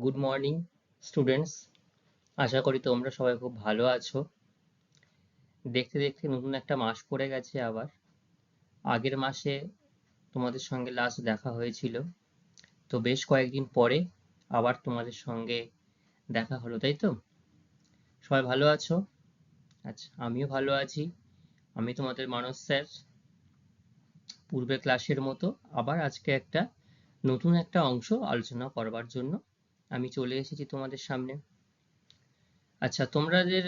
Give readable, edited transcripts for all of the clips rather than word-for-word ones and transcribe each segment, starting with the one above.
Good morning students. আশা করি তোমরা সবাই খুব ভালো আছো। দেখতে দেখতে নতুন একটা মাস পড়ে গেছে আবার। আগের মাসে তোমাদের সঙ্গে লাস্ট দেখা হয়েছিল, তো বেশ কয়েকদিন পরে আবার তোমাদের সঙ্গে দেখা হলো, তাই তো? সবাই ভালো আছো? আচ্ছা, আমিও ভালো আছি। আমি তোমাদের মানস স্যার। পূর্বের ক্লাসের মতো আবার আজকে একটা নতুন একটা অংশ আলোচনা করবার জন্য আমি চলে এসেছি তোমাদের সামনে। আচ্ছা, তোমাদের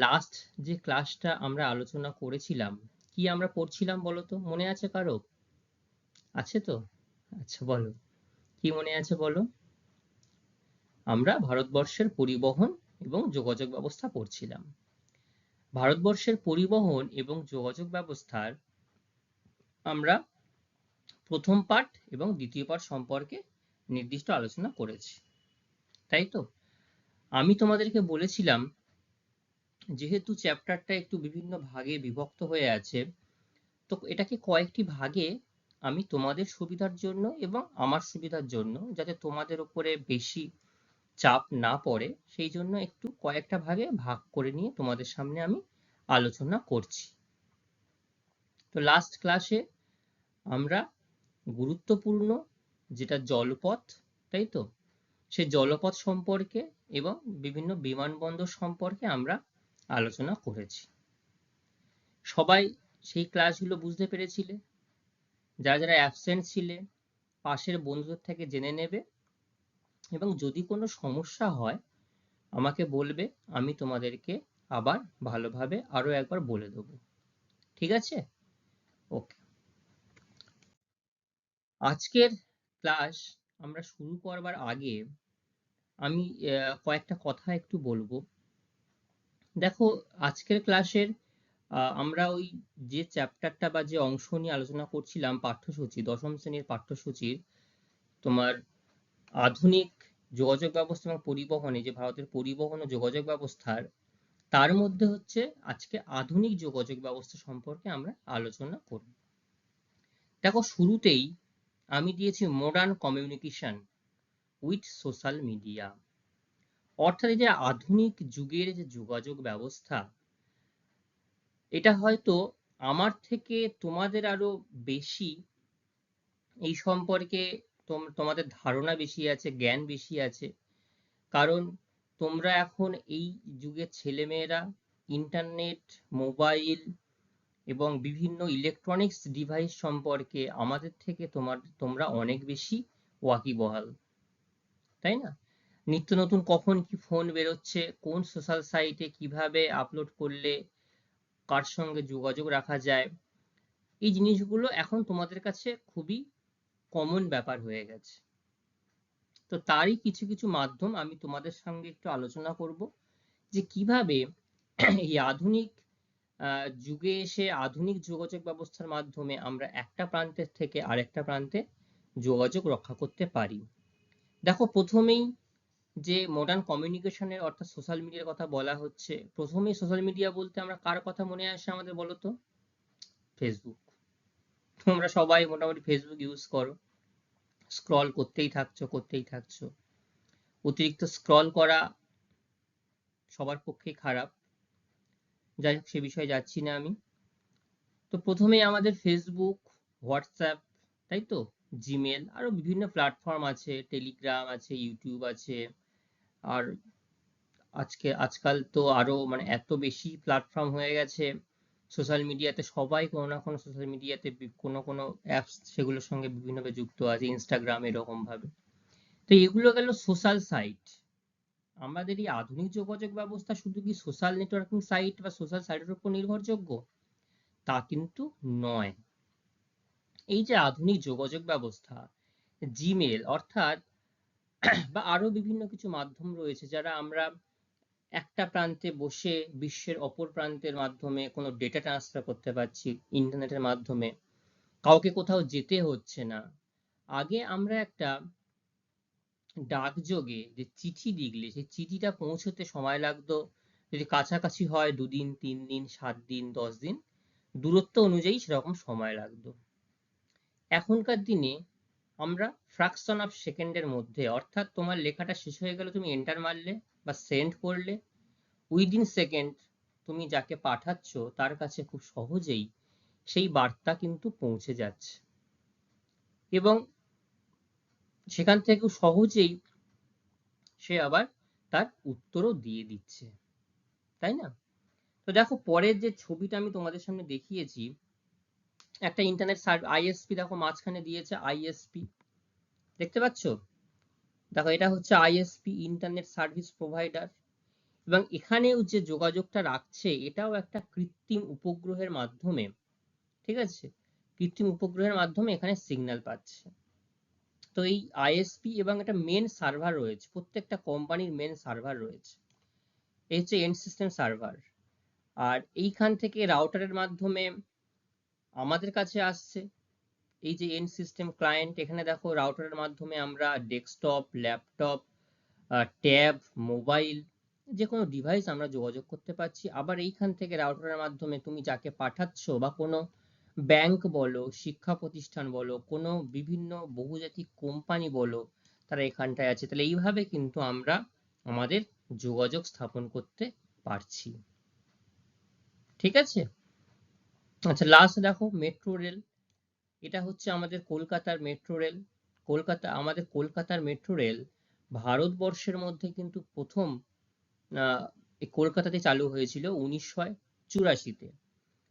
লাস্ট যে ক্লাসটা আমরা আলোচনা করেছিলাম, কি আমরা পড়ছিলাম বলো তো? মনে আছে কারো? আছে তো? আচ্ছা বলো, কি মনে আছে বলো? আমরা ভারতবর্ষের পরিবহন এবং যোগাযোগ ব্যবস্থা পড়ছিলাম। ভারতবর্ষের পরিবহন এবং যোগাযোগ ব্যবস্থার আমরা প্রথম পার্ট এবং দ্বিতীয় পার্ট সম্পর্কে নির্দিষ্ট আলোচনা করেছি, তাই তো? আমি তোমাদেরকে বলেছিলাম, যেহেতু চ্যাপ্টারটা একটু বিভিন্ন ভাগে বিভক্ত হয়ে আছে, তো এটাকে কয়েকটি ভাগে আমি তোমাদের সুবিধার জন্য এবং আমার সুবিধার জন্য, যাতে তোমাদের উপরে বেশি চাপ না পড়ে, সেই জন্য একটু কয়েকটা ভাগে ভাগ করে নিয়ে তোমাদের সামনে আমি আলোচনা করছি। তো লাস্ট ক্লাসে আমরা গুরুত্বপূর্ণ যেটা জলপথ, তাই তো, সেই জলপথ সম্পর্কে এবং বিভিন্ন বিমানবন্দর সম্পর্কে আমরা আলোচনা করেছি। সবাই সেই ক্লাসগুলো বুঝতে পেরেছিলে? যারা যারা অ্যাবসেন্ট ছিলে পাশের বন্ধুদের থেকে জেনে নেবে, এবং যদি কোনো সমস্যা হয় আমাকে বলবে, আমি তোমাদেরকে আবার ভালোভাবে আরো একবার বলে দেবো। ঠিক আছে? ওকে। আজকের ক্লাস আমরা শুরু করবার আগে আমি কয়েকটা কথা একটু বলবো। দেখো, আজকের ক্লাসের আমরা ওই যে চ্যাপ্টারটা বা যে অংশ নিয়ে আলোচনা করছিলাম, পাঠ্যসূচি, দশম শ্রেণীর পাঠ্যসূচির তোমার আধুনিক যোগাযোগ ব্যবস্থা এবং পরিবহনে, যে ভারতের পরিবহন ও যোগাযোগ ব্যবস্থার, তার মধ্যে হচ্ছে আজকে আধুনিক যোগাযোগ ব্যবস্থা সম্পর্কে আমরা আলোচনা করব। দেখো, শুরুতেই আমি দিয়েছি modern communication with social media, অর্থাৎ এই যে আধুনিক যুগের যে যোগাযোগ ব্যবস্থা, এটা হয়তো আমার থেকে তোমাদের আরো বেশি এই সম্পর্কে তোমাদের ধারণা বেশি আছে, জ্ঞান বেশি আছে। কারণ তোমরা এখন এই যুগের ছেলেমেয়েরা ইন্টারনেট, মোবাইল এবং বিভিন্ন ইলেকট্রনিক্স ডিভাইস সম্পর্কে আমাদের থেকে তোমরা অনেক বেশি ওয়াকিবহাল, তাই না? নিত্য নতুন কখন কি ফোন বেরোচ্ছে, কোন সোশ্যাল সাইটে কিভাবে আপলোড করলে কার সঙ্গে যোগাযোগ রাখা যায়, এই জিনিসগুলো এখন তোমাদের কাছে খুবই কমন ব্যাপার হয়ে গেছে। তো তারই কিছু কিছু মাধ্যম আমি তোমাদের সঙ্গে একটু আলোচনা করব, যে কিভাবে এই আধুনিক যুগে এসে আধুনিক যোগাযোগ ব্যবস্থার মাধ্যমে আমরা একটা প্রান্তের থেকে আরেকটা প্রান্তে যোগাযোগ রক্ষা করতে পারি। দেখো, প্রথমেই যে মডার্ন কমিউনিকেশনের অর্থাৎ সোশ্যাল মিডিয়ার কথা বলা হচ্ছে, প্রথমেই সোশ্যাল মিডিয়া বলতে আমরা কার কথা মনে আসে আমাদের বলো তো? ফেসবুক। তোমরা সবাই মোটামুটি ফেসবুক ইউজ করো, স্ক্রল করতেই থাকছো। অতিরিক্ত স্ক্রল করা সবার পক্ষেই খারাপ, যাই হোক সে বিষয়ে যাচ্ছি না আমি। তো প্রথমেই আমাদের ফেসবুক, হোয়াটসঅ্যাপ, তাই তো, জিমেল, আরো বিভিন্ন প্ল্যাটফর্ম আছে, টেলিগ্রাম আছে, ইউটিউব আছে। আর আজকাল তো আরো মানে এত বেশি প্ল্যাটফর্ম হয়ে গেছে সোশ্যাল মিডিয়াতে, সবাই কোনো না কোনো সোশ্যাল মিডিয়াতে কোনো কোনো অ্যাপস সেগুলোর সঙ্গে বিভিন্নভাবে যুক্ত আছে, ইনস্টাগ্রাম এরকম ভাবে। তো এগুলো গেল সোশ্যাল সাইট। আমাদের এই আধুনিক যোগাযোগ ব্যবস্থা শুধু কি সোশ্যাল নেটওয়ার্কিং সাইট বা সোশ্যাল সাইটের উপর নির্ভরযোগ্য? তা কিন্তু নয়। এই যে আধুনিক যোগাযোগ ব্যবস্থা, জিমেল অর্থাৎ বা আরো বিভিন্ন কিছু মাধ্যম রয়েছে, যারা আমরা একটা প্রান্তে বসে বিশ্বের অপর প্রান্তের মাধ্যমে কোনো ডেটা ট্রান্সফার করতে পারছি ইন্টারনেটের মাধ্যমে, কাউকে কোথাও যেতে হচ্ছে না। আগে আমরা একটা ডাকযোগে যে চিঠি লিখলে সেই চিঠিটা পৌঁছতে সময় লাগতো, যদি কাছাকাছি হয় 2 দিন, 3 দিন, 7 দিন, 10 দিন, দূরত্ব অনুযায়ী সেরকম সময় লাগতো। এখনকার দিনে আমরা ফ্র্যাকশন অফ সেকেন্ডের মধ্যে, অর্থাৎ তোমার লেখাটা শেষ হয়ে গেল, তুমি এন্টার মারলে বা সেন্ড করলে, উইদিন সেকেন্ড তুমি যাকে পাঠাচ্ছ তার কাছে খুব সহজেই সেই বার্তা কিন্তু পৌঁছে যাচ্ছে এবং সেখান থেকে সহজেই সে আবার তার উত্তরও দিয়ে দিচ্ছে, তাই না? তো দেখো পরের যে ছবিটা আমি তোমাদের সামনে দেখিয়েছি, একটা ইন্টারনেট আইএসপি দেখো মাঝখানে দিয়েছে আইএসপি, দেখতে পাচ্ছ? দেখো এটা হচ্ছে আইএসপি, ইন্টারনেট সার্ভিস প্রোভাইডার, এবং এখানেও যে যোগাযোগটা রাখছে এটাও একটা কৃত্রিম উপগ্রহের মাধ্যমে, ঠিক আছে? কৃত্রিম উপগ্রহের মাধ্যমে এখানে সিগন্যাল পাচ্ছে। তো এই আইএসপি এবং একটা মেন সার্ভার রয়েছে, প্রত্যেকটা কোম্পানির মেন সার্ভার রয়েছে, এই হচ্ছে এন্ড সিস্টেম সার্ভার। আর এইখান থেকে রাউটারের মাধ্যমে আমাদের কাছে আসছে এই যে এন্ড সিস্টেম ক্লায়েন্ট। এখানে দেখো রাউটারের মাধ্যমে আমরা ডেস্কটপ, ল্যাপটপ, ট্যাব, মোবাইল, যে কোনো ডিভাইস আমরা যোগাযোগ করতে পারছি। আবার এইখান থেকে রাউটারের মাধ্যমে তুমি যাকে পাঠাচ্ছ বা কোনো ব্যাংক বলো, শিক্ষা প্রতিষ্ঠান বলো, কোনো বিভিন্ন বহুজাতিক কোম্পানি বলো, তারা এখানটায় আছে। তাহলে এইভাবে কিন্তু আমরা আমাদের যোগাযোগ স্থাপন করতে পারছি, ঠিক আছে? আচ্ছা, লাস্ট দেখো মেট্রো রেল। এটা হচ্ছে আমাদের কলকাতার মেট্রো রেল। আমাদের কলকাতার মেট্রো রেল ভারতবর্ষের মধ্যে কিন্তু প্রথম এই কলকাতাতে চালু হয়েছিল 1984-তে।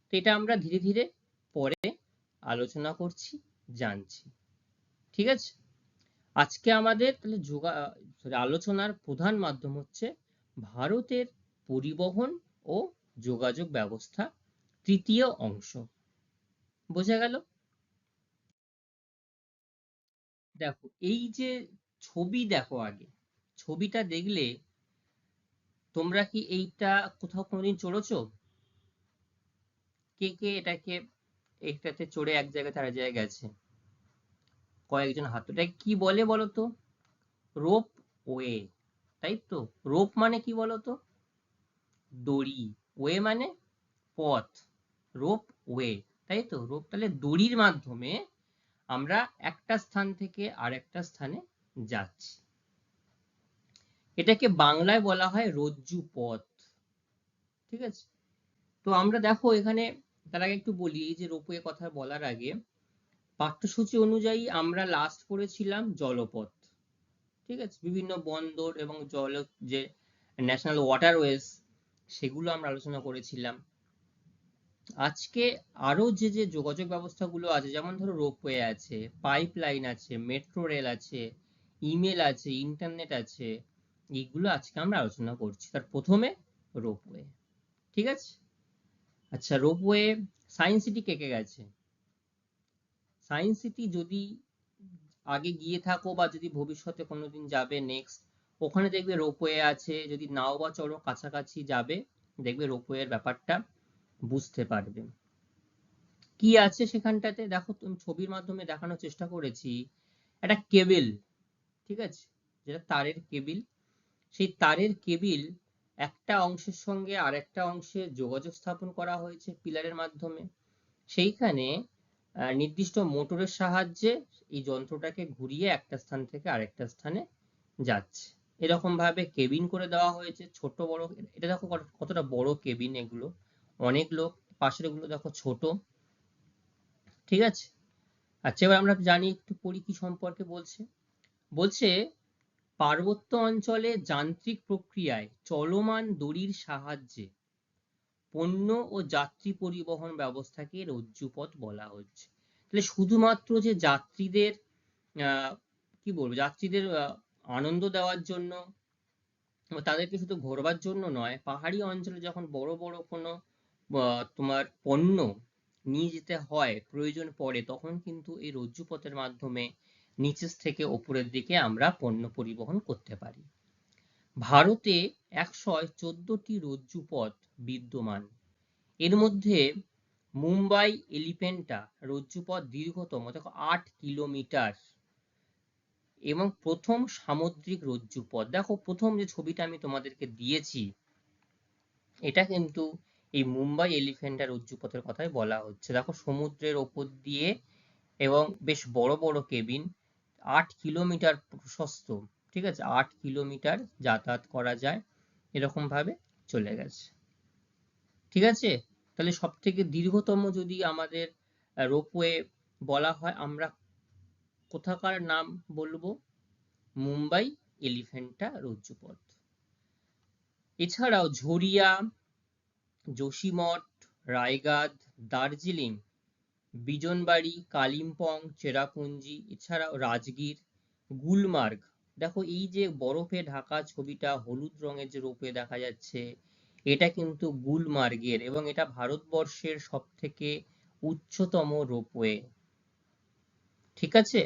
তো এটা আমরা ধীরে ধীরে পরে আলোচনা করছি, জানছি, ঠিক আছে? আজকে আমাদের তাহলে আলোচনার প্রধান মাধ্যম হচ্ছে ভারতের পরিবহন ও যোগাযোগ ব্যবস্থা, তৃতীয় অংশ। বোঝা গেল? দেখো এই যে ছবি দেখো, আগে ছবিটা দেখলে তোমরা কি এইটা কোথাও কোনোদিন চড়েছো? কে কে এটাকে, এটাতে চড়ে এক জায়গা থেকে আরেক জায়গায় গেছে? কয়েকজন হাত, এটা কি বলে বলো তো? রোপ ওয়ে, তাই তো? রোপ মানে কি বলো তো? দড়ি, ওয়ে মানে পথ, রোপ ওয়ে, তাই তো? রোপ তাহলে দড়ির মাধ্যমে আমরা একটা স্থান থেকে আরেকটা স্থানে যাচ্ছি। এটাকে বাংলায় বলা হয় রজ্জু পথ, ঠিক আছে? তো আমরা দেখো এখানে, তার আগে একটু বলি এই যে রোপওয়ে কথা বলার আগে, পাঠ্যসূচি অনুযায়ী আমরা লাস্ট করেছিলাম জলপথ, ঠিক আছে? বিভিন্ন বন্দর এবং জল, যে ন্যাশনাল ওয়াটারওয়েজ, সেগুলো আমরা আলোচনা করেছিলাম। আজকে আরো যে যে যোগাযোগ ব্যবস্থাগুলো আছে, যেমন ধরো রোপওয়ে আছে, পাইপ লাইন আছে, মেট্রো রেল আছে, ইমেল আছে, ইন্টারনেট আছে, এইগুলো আজকে আমরা আলোচনা করছি। তার প্রথমে রোপওয়ে, ঠিক আছে? আচ্ছা, রোপওয়ে সায়েন্স সিটি কে কে গেছে? সায়েন্স সিটি যদি আগে গিয়ে থাকো বা যদি ভবিষ্যতে কোনোদিন যাবে নেক্সট, ওখানে দেখবে রোপওয়ে আছে। যদি নাও বা চড়ো, কাছাকাছি যাবে, দেখবে রোপওয়ের ব্যাপারটা বুঝতে পারবে। কি আছে সেখানটাতে দেখো, তুমি ছবির মাধ্যমে দেখানোর চেষ্টা করেছি। একটা কেবিল, ঠিক আছে? যেটা তারের কেবিল, সেই তারের কেবিল একটা অংশের সঙ্গে আরেকটা অংশে যোগাযোগ স্থাপন করা হয়েছে পিলারের মাধ্যমে। সেইখানে নির্দিষ্ট মোটরের সাহায্যে এই যন্ত্রটাকে ঘুরিয়ে একটা স্থান থেকে আরেকটা স্থানে যাচ্ছে। এরকম ভাবে কেবিন করে দেওয়া হয়েছে, ছোট বড়। এটা দেখো কতটা বড় কেবিন, এগুলো অনেক লোক, পাশের গুলো দেখো ছোট, ঠিক আছে? আচ্ছা, এবার আমরা জানি, একটু পড়ি কি সম্পর্কে বলছে। বলছে পার্বত্য অঞ্চলে যান্ত্রিক প্রক্রিয়ায় চলমান দড়ির সাহায্যে পণ্য ও যাত্রী পরিবহন ব্যবস্থাকে রজ্জুপথ বলা হচ্ছে। তাহলে শুধুমাত্র যে যাত্রীদের কি বলবো, যাত্রীদের আনন্দ দেওয়ার জন্য, তাদেরকে শুধু ঘোরবার জন্য নয়, পাহাড়ি অঞ্চলে যখন বড় বড় কোনো তোমার পণ্য নিয়ে যেতে হয়, প্রয়োজন পড়ে, তখন কিন্তু এই রজ্জুপথের মাধ্যমে নিচের থেকে ওপরের দিকে আমরা পণ্য পরিবহন করতে পারি। ভারতে 114টি রজ্জুপথ বিদ্যমান। এর মধ্যে মুম্বাই এলিফ্যান্টা রজ্জুপথ দীর্ঘতম, দেখো 8 কিলোমিটার, এবং প্রথম সামুদ্রিক রজ্জুপথ। দেখো প্রথম যে ছবিটা আমি তোমাদেরকে দিয়েছি, এটা কিন্তু এই মুম্বাই এলিফ্যান্টা রজ্জুপথের কথাই বলা হচ্ছে। দেখো সমুদ্রের ওপর দিয়ে, এবং বেশ বড় বড় কেবিন, 8 কিলোমিটার প্রশস্ত, ঠিক আছে, 8 কিলোমিটার যাতায়াত করা যায়, এরকম ভাবে চলে গেছে। ঠিক আছে, তাহলে সব থেকে দীর্ঘতম যদি আমাদের রোপওয়ে বলা হয়, আমরা কোথাকার নাম বলবো? মুম্বাই এলিফ্যান্টা রজ্জুপথ। এছাড়াও ঝরিয়া, যোশীমঠ, রায়গঞ্জ, দার্জিলিং, বিজনবাড়ি, কালিম্পং, চেরাপুঞ্জি, এছাড়াও রাজগীর, গুলমার্গ। দেখো এই যে বরফে ঢাকা ছবিটা, হলুদ রঙের যে রোপওয়ে দেখা যাচ্ছে, এটা কিন্তু গুলমার্গের, এবং এটা ভারতবর্ষের সব থেকে উচ্চতম রোপওয়ে। ঠিক আছে,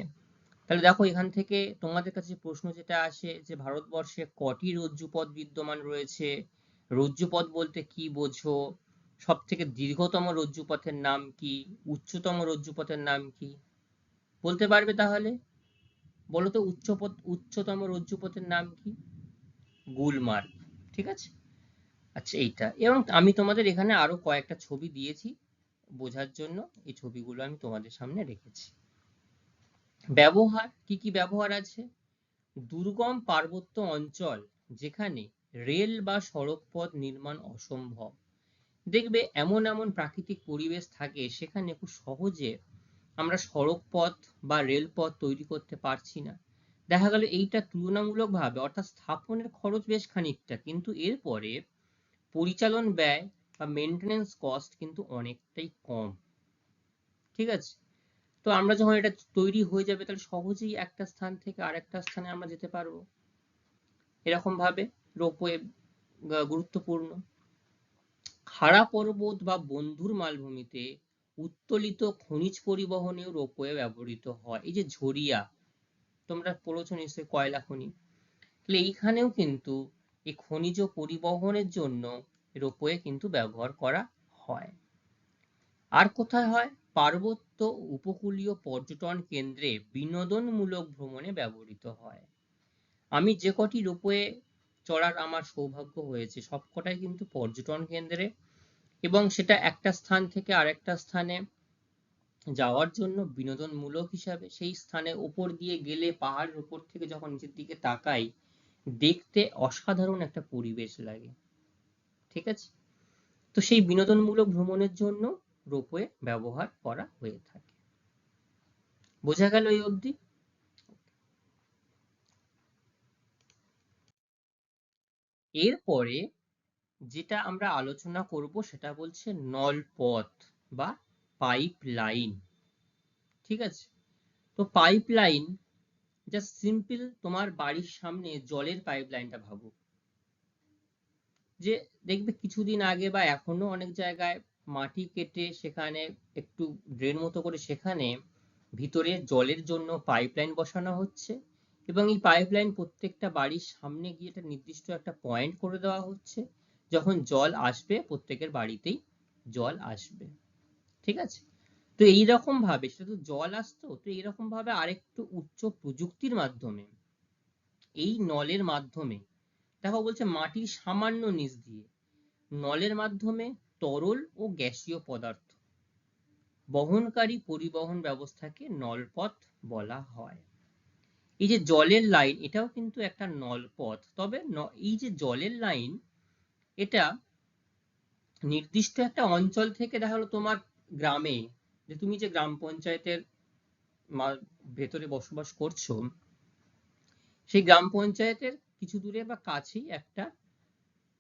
তাহলে দেখো এখান থেকে তোমাদের কাছে প্রশ্ন যেটা আসে যে ভারতবর্ষে কটি রজ্জুপথ বিদ্যমান রয়েছে, রজ্জুপথ বলতে কি বোঝো, সব থেকে দীর্ঘতম রজ্জুপথের নাম কি, উচ্চতম রজ্জুপথের নাম কি, বলতে পারবে তাহলে? বলো তো উচ্চতম রজ্জুপথের নাম কি? গুলমার্গ। ঠিক আছে, আচ্ছা এইটা। এবং আমি তোমাদের এখানে আরো কয়েকটা ছবি দিয়েছি বোঝার জন্য, এই ছবিগুলো আমি তোমাদের সামনে রেখেছি। ব্যবহার, কি কি ব্যবহার আছে? দুর্গম পার্বত্য অঞ্চল যেখানে রেল বা সড়ক পথ নির্মাণ অসম্ভব, দেখবে এমন এমন প্রাকৃতিক পরিবেশ থাকে সেখানে খুব সহজে আমরা সড়ক পথ বা রেলপথ তৈরি করতে পারছি না। দেখা গেল এইটা তুলনামূলকভাবে, অর্থাৎ স্থাপনের খরচ বেশ খানিকটা, কিন্তু এরপরে পরিচালন ব্যয় বা মেনটেনেন্স কস্ট কিন্তু অনেকটাই কম। ঠিক আছে, তো আমরা যখন এটা তৈরি হয়ে যাবে তাহলে সহজেই একটা স্থান থেকে আরেকটা স্থানে আমরা যেতে পারবো। এরকম ভাবে রোপওয়ে গুরুত্বপূর্ণ। খাড়া পর্বত বা বন্ধুর মালভূমিতে উত্তোলিত খনিজ পরিবহনেও রোপওয়ে ব্যবহৃত হয়। এই যে ঝরিয়া, তোমরা পড়েছো নিশ্চয়ই, কয়লা খনি, তাহলে এইখানেও কিন্তু এই খনিজ পরিবহনের জন্য রোপওয়ে কিন্তু ব্যবহার করা হয়। আর কোথায় হয়? পার্বত্য উপকূলীয় পর্যটন কেন্দ্রে বিনোদনমূলক ভ্রমণে ব্যবহৃত হয়। আমি যে কটি রোপওয়ে চড়ার আমার সৌভাগ্য হয়েছে সবকটাই কিন্তু পর্যটন কেন্দ্রে, এবং সেটা একটা স্থান থেকে আরেকটা স্থানে যাওয়ার জন্য বিনোদনমূলক হিসাবে। সেই স্থানে উপর দিয়ে গেলে পাহাড়ের উপর থেকে যখন নিচের দিকে তাকাই, দেখতে অসাধারণ একটা পরিবেশ লাগে। ঠিক আছে, তো সেই বিনোদনমূলক ভ্রমণের জন্য রোপওয়ে ব্যবহার করা হয়ে থাকে। বোঝা গেল এই অবধি? এরপরে যেটা আমরা আলোচনা করব সেটা বলছে নলপথ বা পাইপ লাইন। ঠিক আছে, তো পাইপ লাইন জাস্ট সিম্পল, তোমার বাড়ির সামনে জলের পাইপ লাইনটা ভাবো। যে দেখবে কিছুদিন আগে বা এখনো অনেক জায়গায় মাটি কেটে সেখানে একটু ড্রেন মতো করে সেখানে ভিতরে জলের জন্য পাইপ লাইন বসানো হচ্ছে, এবং এই পাইপ লাইন প্রত্যেকটা বাড়ির সামনে গিয়ে একটা নির্দিষ্ট একটা পয়েন্ট করে দেওয়া হচ্ছে, যখন জল আসবে প্রত্যেকের বাড়িতেই জল আসবে। ঠিক আছে, তো এইরকম ভাবে, সেটা তো জল আসতো, তো এইরকম ভাবে আরেকটু উচ্চ প্রযুক্তির মাধ্যমে এই নলের মাধ্যমে, দেখো বলছে মাটির সামান্য নিচ দিয়ে নলের মাধ্যমে তরল ও গ্যাসীয় পদার্থ বহনকারী পরিবহন ব্যবস্থাকে নলপথ বলা হয়। এই যে জলের লাইন, এটাও কিন্তু একটা নলপথ, তবে এই যে জলের লাইন, এটা নির্দিষ্ট একটা অঞ্চল থেকে, দেখা হলো তোমার গ্রামে, যে তুমি যে গ্রাম পঞ্চায়েতের ভেতরে বসবাস করছো, সেই গ্রাম পঞ্চায়েতের কিছু দূরে বা কাছেই একটা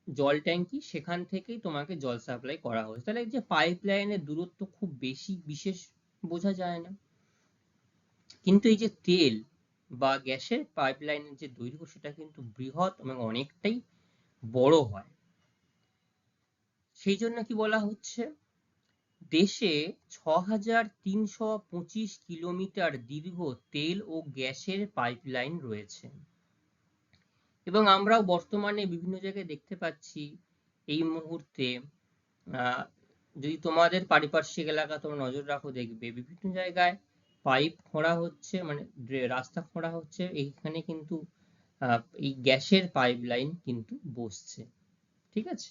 জল ট্যাঙ্কি, সেখান থেকেই তোমাকে জল সাপ্লাই করা হচ্ছে। তাহলে যে পাইপ লাইনের দূরত্ব খুব বেশি বিশেষ বোঝা যায় না, কিন্তু এই যে তেল বা গ্যাসের পাইপ লাইনের যে দৈর্ঘ্য সেটা কিন্তু বৃহৎ এবং অনেকটাই বড় হয়। সেই জন্য কি বলা হচ্ছে, দেশে 6325 কিলোমিটার দীর্ঘ তেল ও গ্যাসের পাইপ লাইন রয়েছে, এবং আমরাও বর্তমানে বিভিন্ন জায়গায় দেখতে পাচ্ছি এই মুহূর্তে। যদি তোমাদের পারিপার্শ্বিক এলাকা তোমরা নজর রাখো, দেখবে বিভিন্ন জায়গায় পাইপ খোঁড়া হচ্ছে, মানে রাস্তা খোঁড়া হচ্ছে, এইখানে কিন্তু এই গ্যাসের পাইপ লাইন কিন্তু বসছে। ঠিক আছে,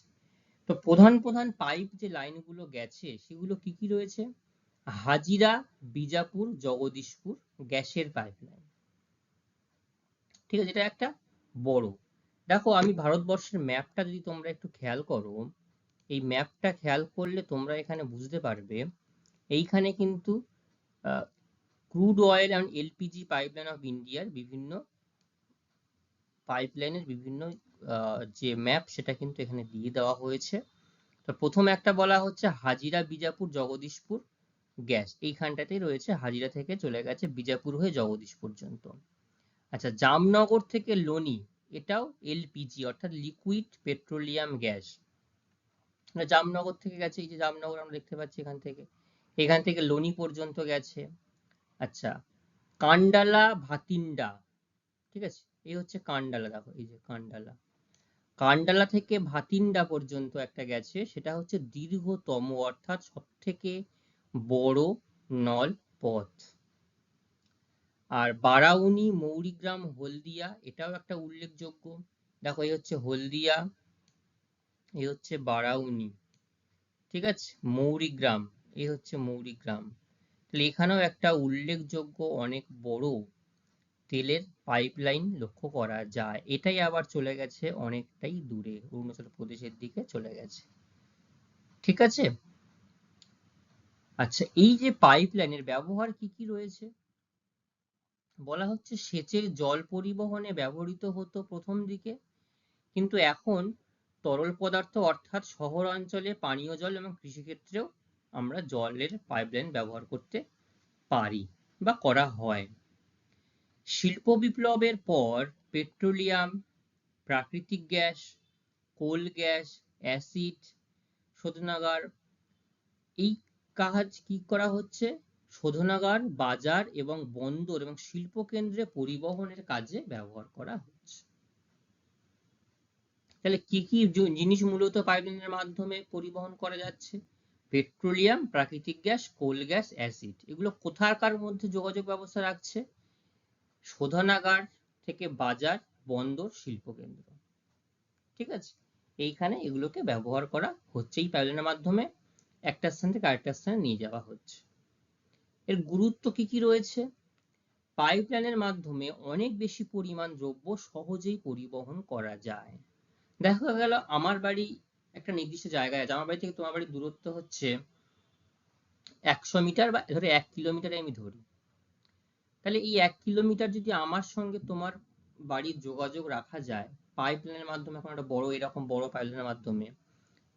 তো প্রধান প্রধান পাইপ যে লাইনগুলো গেছে সেগুলো কি কি রয়েছে? হাজিরা, বিজাপুর, জগদীশপুর গ্যাসের পাইপ লাইন। ঠিক আছে, এটা একটা বড়। দেখো আমি ভারতবর্ষের ম্যাপটা যদি তোমরা একটু খেয়াল করো, এই ম্যাপটা খেয়াল করলে তোমরা এখানে বুঝতে পারবে এইখানে কিন্তু crude oil and LPG pipeline of ইন্ডিয়ার বিভিন্ন পাইপলাইনের বিভিন্ন যে ম্যাপ সেটা কিন্তু এখানে দিয়ে দেওয়া হয়েছে। তো প্রথম একটা বলা হচ্ছে হাজিরা বিজাপুর জগদীশপুর গ্যাস, এইখানটাতেই রয়েছে, হাজিরা থেকে চলে গেছে বিজাপুর হয়ে জগদীশ পর্যন্ত। আচ্ছা, জামনগর থেকে লোনি, এটাও এলপিজি অর্থাৎ লিকুইড পেট্রোলিয়াম গ্যাস, জামনগর থেকে গেছে, এই যে জামনগর আমরা দেখতে পাচ্ছি এখান থেকে লোনি পর্যন্ত গেছে। আচ্ছা, কান্ডালা ভাতিন্ডা, ঠিক আছে, এই হচ্ছে কান্ডালা, দেখো এই যে কান্ডালা, কান্ডালা থেকে ভাতিন্ডা পর্যন্ত একটা গেছে, সেটা হচ্ছে দীর্ঘতম অর্থাৎ সব থেকে বড় নল পথ। আর বারাউনি মৌরিগ্রাম হলদিয়া, এটাও একটা উল্লেখযোগ্য, দেখো এই হচ্ছে হলদিয়া, এই হচ্ছে বারাউনি, ঠিক আছে, মৌরিগ্রাম, এই হচ্ছে মৌরিগ্রাম। তাহলে এখানেও একটা উল্লেখযোগ্য অনেক বড় তেলের পাইপলাইন লক্ষ্য করা যায়। এটাই আবার চলে গেছে অনেকটাই দূরে, অরুণাচল প্রদেশের দিকে চলে গেছে, ঠিক আছে। আচ্ছা, এই যে পাইপলাইনের ব্যবহার কি কি রয়েছে, বলা হচ্ছে সেচের জল পরিবহনে ব্যবহৃত হতো প্রথম দিকে, কিন্তু এখন তরল পদার্থ অর্থাৎ শহর অঞ্চলে পানীয় জল এবং কৃষিক্ষেত্রেও আমরা জলের পাইপলাইন ব্যবহার করতে পারি বা করা হয়। শিল্প বিপ্লবের পর পেট্রোলিয়াম, প্রাকৃতিক গ্যাস, কোল গ্যাস, অ্যাসিড শোধনাগার, এই কাজ কি করা হচ্ছে, শোধনাগার, বাজার এবং বন্দর এবং শিল্প কেন্দ্রে পরিবহনের কাজে ব্যবহার করা হচ্ছে। তাহলে কি কি জিনিস মূলত পাইপলাইনের মাধ্যমে পরিবহন করা যাচ্ছে, পেট্রোলিয়াম, প্রাকৃতিক গ্যাস, কোল গ্যাস, অ্যাসিড, এগুলো কোথাকার মধ্যে যোগাযোগ ব্যবস্থা রাখছে, শোধনাগার থেকে বাজার, বন্দর, শিল্প কেন্দ্র, ঠিক আছে, এইখানে এগুলোকে ব্যবহার করা হচ্ছে, এই পাইপলাইনের মাধ্যমে একটা স্থান থেকে আরেকটা স্থানে নিয়ে যাওয়া হচ্ছে। এর গুরুত্ব কি কি রয়েছে, পাইপলাইনের মাধ্যমে অনেক বেশি পরিমাণ দ্রব্য সহজেই পরিবহন করা যায়। দেখা গেল আমার বাড়ি একটা নির্দিষ্ট জায়গায় আছে, আমার বাড়ি থেকে তোমার বাড়ির দূরত্ব হচ্ছে 100 মিটার বা ধরো 1 কিলোমিটার আমি ধরি, তাহলে এই 1 কিলোমিটার যদি আমার সঙ্গে তোমার বাড়ির যোগাযোগ রাখা যায় পাইপলাইনের মাধ্যমে, এখন একটা বড় এরকম বড় পাইপলাইনের মাধ্যমে,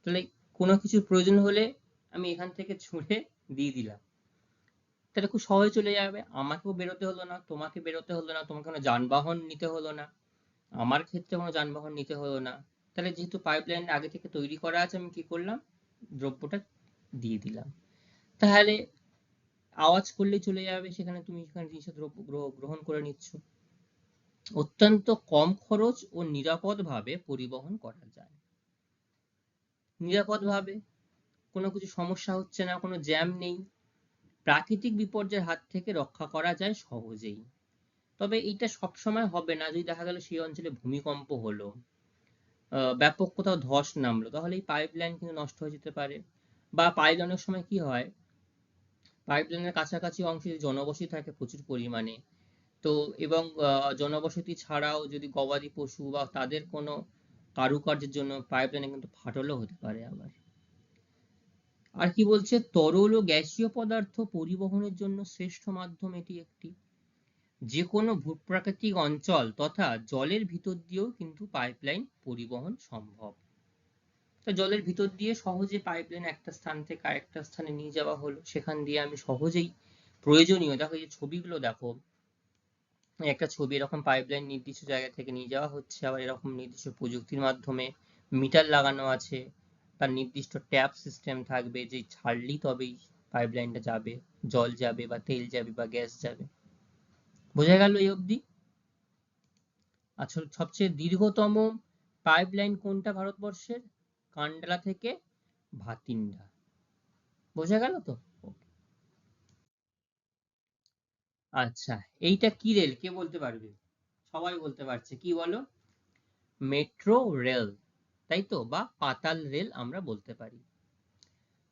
তাহলে কোনো কিছুর প্রয়োজন হলে আমি এখান থেকে ছুঁড়ে দিয়ে দিলাম, তাহলে খুব সহজে চলে যাবে, আমাকেও বেরোতে হলো না, তোমাকে বেরোতে হলো না, তোমাকে কোনো যানবাহন নিতে হলো না, আমার ক্ষেত্রে কোনো যানবাহন নিতে হলো না। তাহলে যেহেতু পাইপলাইন আগে থেকে তৈরি করা আছে, আমি কি করলাম, দ্রব্যটা দিয়ে দিলাম, তাহলে আওয়াজ করলেই চলে যাবে, সেখানে তুমি সেখানে জিনিসের দ্রব্য গ্রহণ করে নিচ্ছ, অত্যন্ত কম খরচ ও নিরাপদ ভাবে পরিবহন করা যায়, নিরাপদ ভাবে, কোনো কিছু সমস্যা হচ্ছে না, কোনো জ্যাম নেই, প্রাকৃতিক বিপর্যয়ের হাত থেকে রক্ষা করা যায় সহজেই। তবে এইটা সবসময় হবে না, যদি দেখা গেল সেই অঞ্চলে ভূমিকম্প হলো, ব্যাপক কোথাও ধস নামলো, তাহলে এই পাইপলাইন কিন্তু নষ্ট হয়ে যেতে পারে। বা পাইপলাইনের সময় কি হয়, পাইপলাইনের কাছাকাছি অংশে জনবসতি থাকে প্রচুর পরিমাণে, তো এবং জনবসতি ছাড়াও যদি গবাদি পশু বা তাদের কোনো কারুকার্যের জন্য পাইপলাইনে কিন্তু ফাটলও হতে পারে আবার। আর কি বলছে, তরল ও গ্যাসীয় পদার্থ পরিবহনের জন্য শ্রেষ্ঠ মাধ্যম এটি একটি, যে কোনো ভূপ্রাকৃতিক অঞ্চল তথা জলের ভিতর দিয়েও কিন্তু পাইপলাইন পরিবহন সম্ভব। তো জলের ভিতর দিয়ে সহজে পাইপলাইন একটা স্থান থেকে আরেকটা স্থানে নিয়ে যাওয়া হলো, সেখান দিয়ে আমি সহজেই প্রয়োজনীয়, দেখো এই যে ছবিগুলো দেখো, একটা ছবি এরকম পাইপলাইন নির্দিষ্ট জায়গা থেকে নিয়ে যাওয়া হচ্ছে, আবার এরকম নির্দিষ্ট প্রযুক্তির মাধ্যমে মিটার লাগানো আছে, তার নির্দিষ্ট ট্যাপ সিস্টেম থাকবে, যে ছাড়লেই তবেই পাইপলাইনটা যাবে, জল যাবে বা তেল যাবে বা গ্যাস যাবে। বোঝা গেল এই অবধি? আসলে সবচেয়ে দীর্ঘতম পাইপলাইন কোনটা ভারতবর্ষের, কান্ডালা থেকে ভাতিন্ডা, বোঝা গেল তো? আচ্ছা, এইটা কি রেল, কে বলতে পারবে? সবাই বলতে পারছে, কি বলো? মেট্রো রেল, তাই তো, বা পাতাল রেল আমরা বলতে পারি,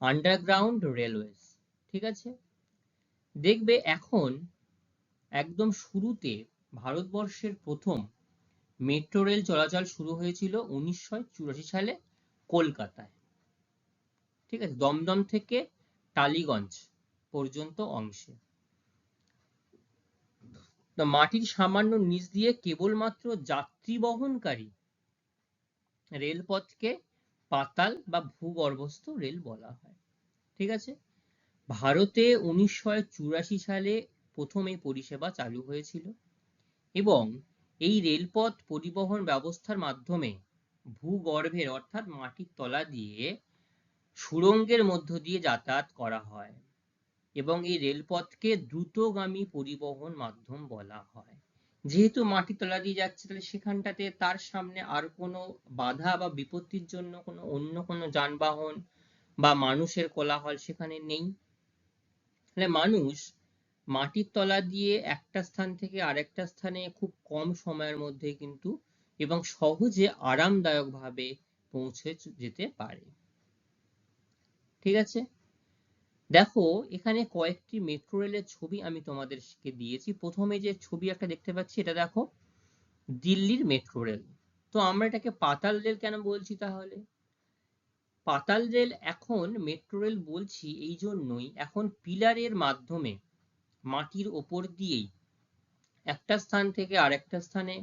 আন্ডারগ্রাউন্ড রেলওয়েজ, ঠিক আছে। দেখবে এখন একদম শুরুতে ভারতবর্ষের প্রথম মেট্রো রেল চলাচল শুরু হয়েছিল 1984 সালে কলকাতায়। ঠিক আছে, দমদম থেকে টালিগঞ্জ পর্যন্ত অংশে। তো মাটির সামান্য নিচ দিয়ে কেবলমাত্র যাত্রী বহনকারী রেলপথকে পাতাল বা ভূগর্ভস্থ রেল বলা হয়। ঠিক আছে, ভারতে 1984 সালে প্রথম এই পরিষেবা চালু হয়েছিল এবং এই রেলপথ পরিবহন ব্যবস্থার মাধ্যমে ভূগর্ভের অর্থাৎ মাটির তলা দিয়ে সুড়ঙ্গের মধ্য দিয়ে যাতায়াত করা হয় এবং এই রেলপথকে দ্রুতগামী পরিবহন মাধ্যম বলা হয়। যেহেতু মাটির তলা দিয়ে যাচ্ছে, তাহলে সেখানটাতে তার সামনে আর কোনো বাধা বা বিপত্তির জন্য অন্য কোনো যানবাহন বা মানুষের কোলাহল সেখানে নেই। তাহলে মানুষ মাটির তলা দিয়ে একটা স্থান থেকে আরেকটা স্থানে খুব কম সময়ের মধ্যে কিন্তু এবং সহজে আরামদায়ক ভাবে পৌঁছে যেতে পারে। ঠিক আছে, দেখো এখানে কয়েকটি মেট্রো রেলের ছবি আমি তোমাদেরকে দিয়েছি। প্রথমে যে ছবি একটা দেখতে পাচ্ছি, এটা দেখো দিল্লির মেট্রো রেল। তো আমরা এটাকে পাতাল রেল কেন বলছি তাহলে? পাতাল রেল এখন মেট্রো রেল বলছি এই জন্যই, এখন পিলারের মাধ্যমে মাটির ওপর দিয়েই একটা স্থান থেকে আরেকটা স্থানে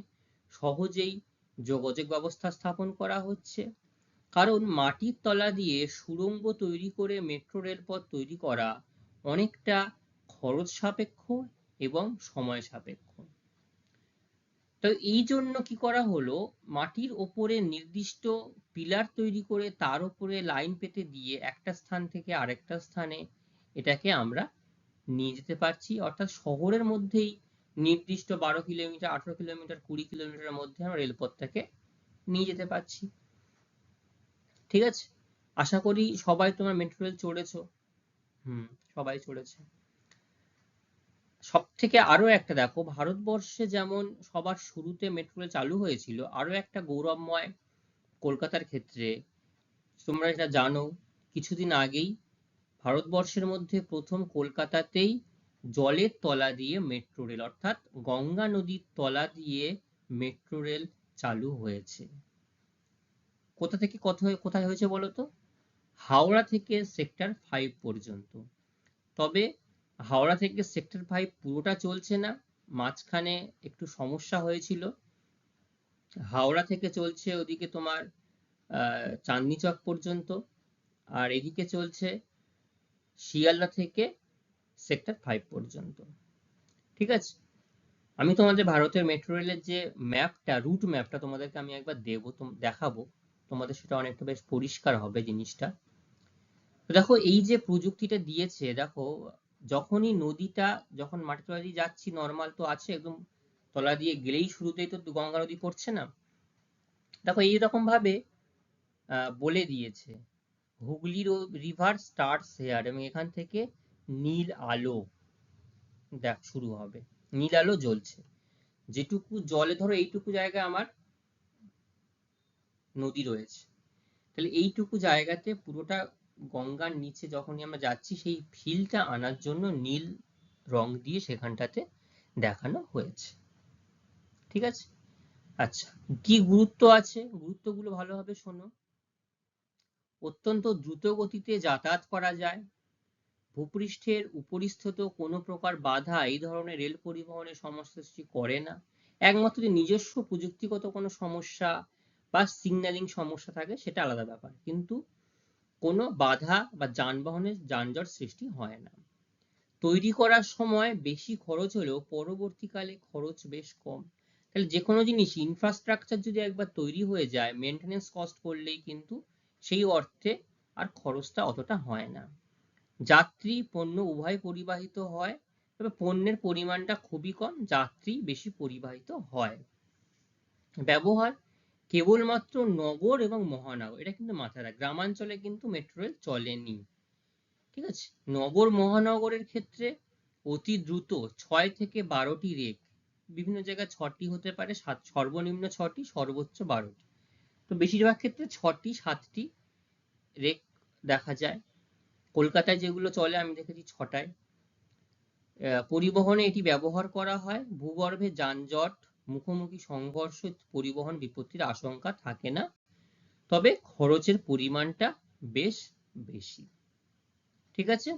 সহজেই যোগাযোগ ব্যবস্থা স্থাপন করা হচ্ছে। কারণ মাটির তলা দিয়ে সুড়ঙ্গ তৈরি করে মেট্রো রেলপথ তৈরি করা অনেকটা খরচ সাপেক্ষ এবং সময় সাপেক্ষ। তো এই জন্য কি করা হলো, মাটির ওপরে নির্দিষ্ট পিলার তৈরি করে তার উপরে লাইন পেতে দিয়ে একটা স্থান থেকে আরেকটা স্থানে এটাকে আমরা নিয়ে যেতে পারছি। অর্থাৎ শহরের মধ্যেই নির্দিষ্ট 12 কিলোমিটার, 18 কিলোমিটার, 20 কিলোমিটারের মধ্যে আমরা রেলপথটাকে নিয়ে যেতে পারছি। ঠিক আছে, আশা করি সবাই তোমার মেট্রো রেল চড়েছো। সবাই চড়েছে। সব থেকে আরো একটা দেখো, ভারতবর্ষে যেমন সবার শুরুতে মেট্রো রেল চালু হয়েছিল, আরো একটা গৌরবময় কলকাতার ক্ষেত্রে তোমরা এটা জানো, কিছুদিন আগেই ভারতবর্ষের মধ্যে প্রথম কলকাতাতেই জলের তলা দিয়ে মেট্রো রেল অর্থাৎ গঙ্গা নদীর তলা দিয়ে মেট্রো রেল চালু হয়েছে। কোথা থেকে কোথায় হয়েছে বলতো? হাওড়া থেকে সেক্টর 5 পর্যন্ত। তবে হাওড়া থেকে সেক্টর 5 পুরোটা চলছে না, মাঝখানে একটু সমস্যা হয়েছিল। হাওড়া থেকে চলছে ওদিকে তোমার চাঁদনি চক পর্যন্ত, আর এদিকে চলছে শিয়ালদা থেকে সেক্টর 5 পর্যন্ত। ঠিক আছে, আমি তোমাদের ভারতের মেট্রো রেলের যে ম্যাপটা, রুট ম্যাপটা তোমাদেরকে আমি একবার দেখাবো, তোমাদের সেটা অনেকটা বেশ পরিষ্কার হবে জিনিসটা। তো দেখো এই যে প্রযুক্তিটা দিয়েছে, দেখো যখনই নদীটা, যখন মাটির তলা দিয়ে যাচ্ছি নর্মাল তো আছে, একদম তলা দিয়ে গেলেই শুরুতেই তো গঙ্গা নদী পড়ছে না। দেখো এইরকম ভাবে বলে দিয়েছে হুগলি রিভার স্টার্টস হেয়ার, এবং এখান থেকে নীল আলো দেখ শুরু হবে, নীল আলো জ্বলছে। যেটুকু জলে ধরো এইটুকু জায়গায় আমার নদী রয়েছে, তাহলে এইটুকু জায়গাতে পুরোটা গঙ্গার নিচে যখনই আমরা যাচ্ছি, সেই ফিলটা আনার জন্য নীল রং দিয়ে সেখানটাতে দেখানো হয়েছে। ঠিক আছে, আচ্ছা কি গুরুত্ব আছে, গুরুত্বগুলো ভালোভাবে শোনো। অত্যন্ত দ্রুত গতিতে যাতায়াত করা যায়, ভূপৃষ্ঠের উপরিস্থিত কোনো প্রকার বাধা এই ধরনের রেল পরিবহনের সমস্যা সৃষ্টি করে না। একমাত্র নিজস্ব প্রযুক্তিগত কোনো সমস্যা বা সিগন্যালিং সমস্যা থাকে সেটা আলাদা ব্যাপার, কিন্তু কোনো বাধা বা যানবাহনের যানজট সৃষ্টি হয় না। তৈরি করার সময় বেশি খরচ হলেও পরবর্তীকালে খরচ বেশ কম। তাহলে যে কোনো জিনিস ইনফ্রাস্ট্রাকচার যদি একবার তৈরি হয়ে যায়, মেনটেনেন্স কস্ট করলেই কিন্তু সেই অর্থে আর খরচটা অতটা হয় না। যাত্রী পণ্য উভয় পরিবাহিত হয়, তবে পণ্যের পরিমাণটা খুবই কম, যাত্রী বেশি পরিবাহিত হয়। ব্যবহার কেবলমাত্র নগর এবং মহানগর, এটা কিন্তু মাথায় রাখ, গ্রামাঞ্চলে কিন্তু মেট্রো রেল চলেনি। ঠিক আছে, নগর মহানগরের ক্ষেত্রে অতি দ্রুত 6 থেকে 12টি রেক, বিভিন্ন জায়গায় 6টি হতে পারে, সর্বনিম্ন 6টি, সর্বোচ্চ 12টি। তো বেশিরভাগ ক্ষেত্রে 6টি 7টি রেক দেখা যায়। কলকাতায় যেগুলো চলে আমি দেখেছি 6টায়। পরিবহনে এটি ব্যবহার করা হয়। ভূগর্ভে যানজট, মুখোমুখি সংঘর্ষ, পরিবহন বিপত্তির আশঙ্কা থাকে না, তবে খরচের পরিমাণটা বেশ বেশি। ঠিক আছে।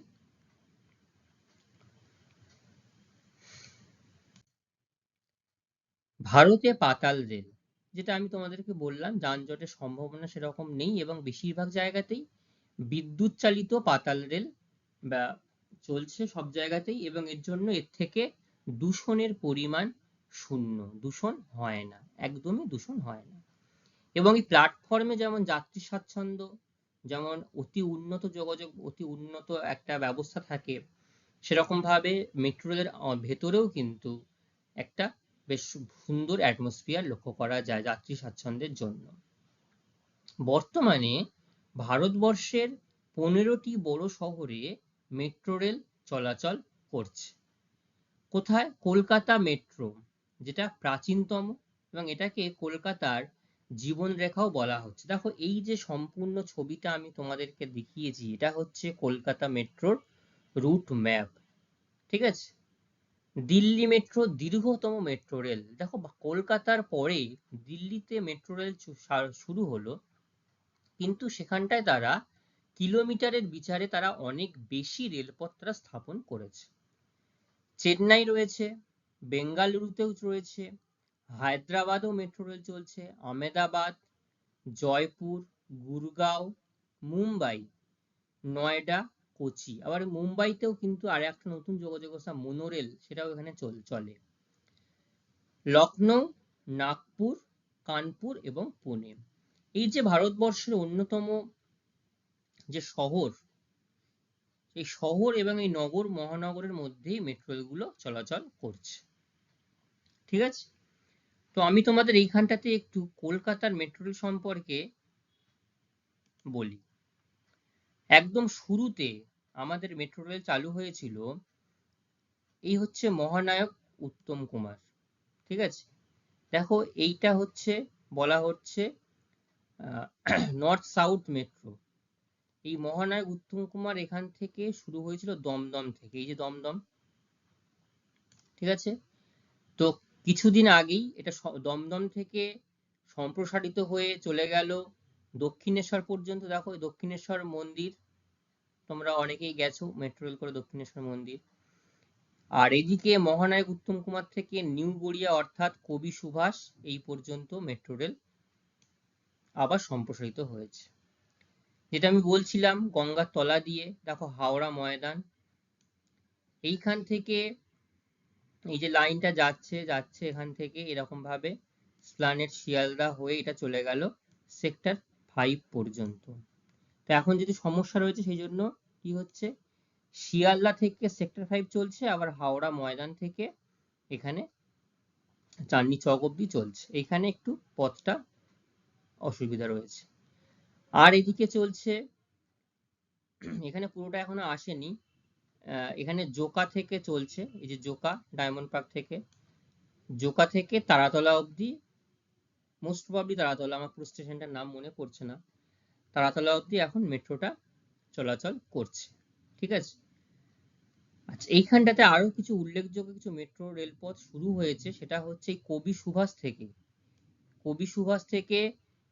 ভারতে পাতাল রেল, যেটা আমি তোমাদেরকে বললাম, যানজটের সম্ভাবনা সেরকম নেই এবং বেশিরভাগ জায়গাতেই বিদ্যুৎ চালিত পাতাল রেল বা চলছে সব জায়গাতেই, এবং এর জন্য এর থেকে দূষণের পরিমাণ শূন্য, দূষণ হয় না, একদমই দূষণ হয় না। এবং এই প্ল্যাটফর্মে যেমন যাত্রী স্বাচ্ছন্দ্য, যেমন অতি উন্নত যোগাযোগ, অতি উন্নত একটা ব্যবস্থা থাকে, সেরকম ভাবে মেট্রো রেলের ভেতরেও কিন্তু একটা বেশ সুন্দর অ্যাটমসফিয়ার লক্ষ্য করা যায় যাত্রী স্বাচ্ছন্দ্যের জন্য। বর্তমানে ভারতবর্ষের 15টি বড় শহরে মেট্রো রেল চলাচল করছে। কোথায়? কলকাতা মেট্রো, যেটা প্রাচীনতম, এবং এটাকে কলকাতার জীবনরেখাও বলা হচ্ছে। দেখো, এই যে সম্পূর্ণ ছবিটা আমি তোমাদেরকে দেখিয়েছি, এটা হচ্ছে কলকাতা মেট্রোর রুট ম্যাপ। ঠিক আছে। দিল্লি মেট্রো দীর্ঘতম মেট্রো রেল। দেখো, কলকাতার পরে দিল্লিতে মেট্রো রেল শুরু হলো, কিন্তু সেখানটায় তারা কিলোমিটারের বিচারে তারা অনেক বেশি রেলপথ তারা স্থাপন করেছে। চেন্নাই রয়েছে, বেঙ্গালুরুতেও রয়েছে, হায়দ্রাবাদও মেট্রো রেল চলছে, আহমেদাবাদ, জয়পুর, গুরগাঁও, মুম্বাই, নয়ডা, কোচি। আবার মুম্বাইতেও কিন্তু আর একটা নতুন যোগাযোগ ব্যবস্থা মোনোরেল, সেটাও এখানে চলে। লখনৌ, নাগপুর, কানপুর এবং পুনে। এই যে ভারতবর্ষের অন্যতম যে শহর, এই শহর এবং এই নগর মহানগরের মধ্যেই মেট্রো রেলগুলো চলাচল করছে। ঠিক আছে। তো আমি তোমাদের এইখানটাতে একটু কলকাতার মেট্রো রেল সম্পর্কে বলি। একদম শুরুতে আমাদের মেট্রো রেল চালু হয়েছিল, এই হচ্ছে মহানায়ক উত্তম কুমার। ঠিক আছে। দেখো, এইটা হচ্ছে বলা হচ্ছে নর্থ সাউথ মেট্রো। এই মহানায়ক উত্তম কুমার এখান থেকে শুরু হয়েছিল দমদম থেকে, এই যে দমদম। ঠিক আছে। তো কিছুদিন আগেই এটা দমদম থেকে সম্প্রসারিত হয়ে চলে গেল দক্ষিণেশ্বর পর্যন্ত। দেখো, দক্ষিণেশ্বর মন্দির তোমরা অনেকেই গেছো মেট্রো রেল করে, দক্ষিণেশ্বর মন্দির। আর এদিকে মহানায়ক উত্তম কুমার থেকে নিউ গড়িয়া অর্থাৎ কবি সুভাষ এই পর্যন্ত মেট্রো রেল আবার সম্প্রসারিত হয়েছে। যেটা আমি বলছিলাম, গঙ্গার তলা দিয়ে দেখো হাওড়া ময়দান, এইখান থেকে এই যে লাইনটা যাচ্ছে এখান থেকে এরকম ভাবে স্প্লানেড শিয়ালদা হয়ে এটা চলে গেল সেক্টর 5 পর্যন্ত। তো এখন যদি সমস্যা রয়েছে, সেই জন্য কি হচ্ছে, শিয়ালদা থেকে সেক্টর 5 চলছে, আবার হাওড়া ময়দান থেকে এখানে চাঁদনি চক অব্দি চলছে। এখানে একটু পথটা অসুবিধা রয়েছে। আর এদিকে চলছে, এখানে পুরোটা এখনো আসেনি, এখানে জোকা থেকে চলছে, এই যে জোকা ডায়মন্ড পার্ক থেকে, জোকা থেকে তারাতলা অব্দি, মোস্ট প্রবাবলি তারাতলা, আমার পুরো স্টেশনটার নাম মনে পড়ছে না, তারাতলা অব্দি এখন মেট্রোটা চলাচল করছে। ঠিক আছে। আচ্ছা, এইখানটাতে আরো কিছু উল্লেখযোগ্য কিছু মেট্রো রেলপথ শুরু হয়েছে, সেটা হচ্ছে কবি সুভাষ থেকে। কবি সুভাষ থেকে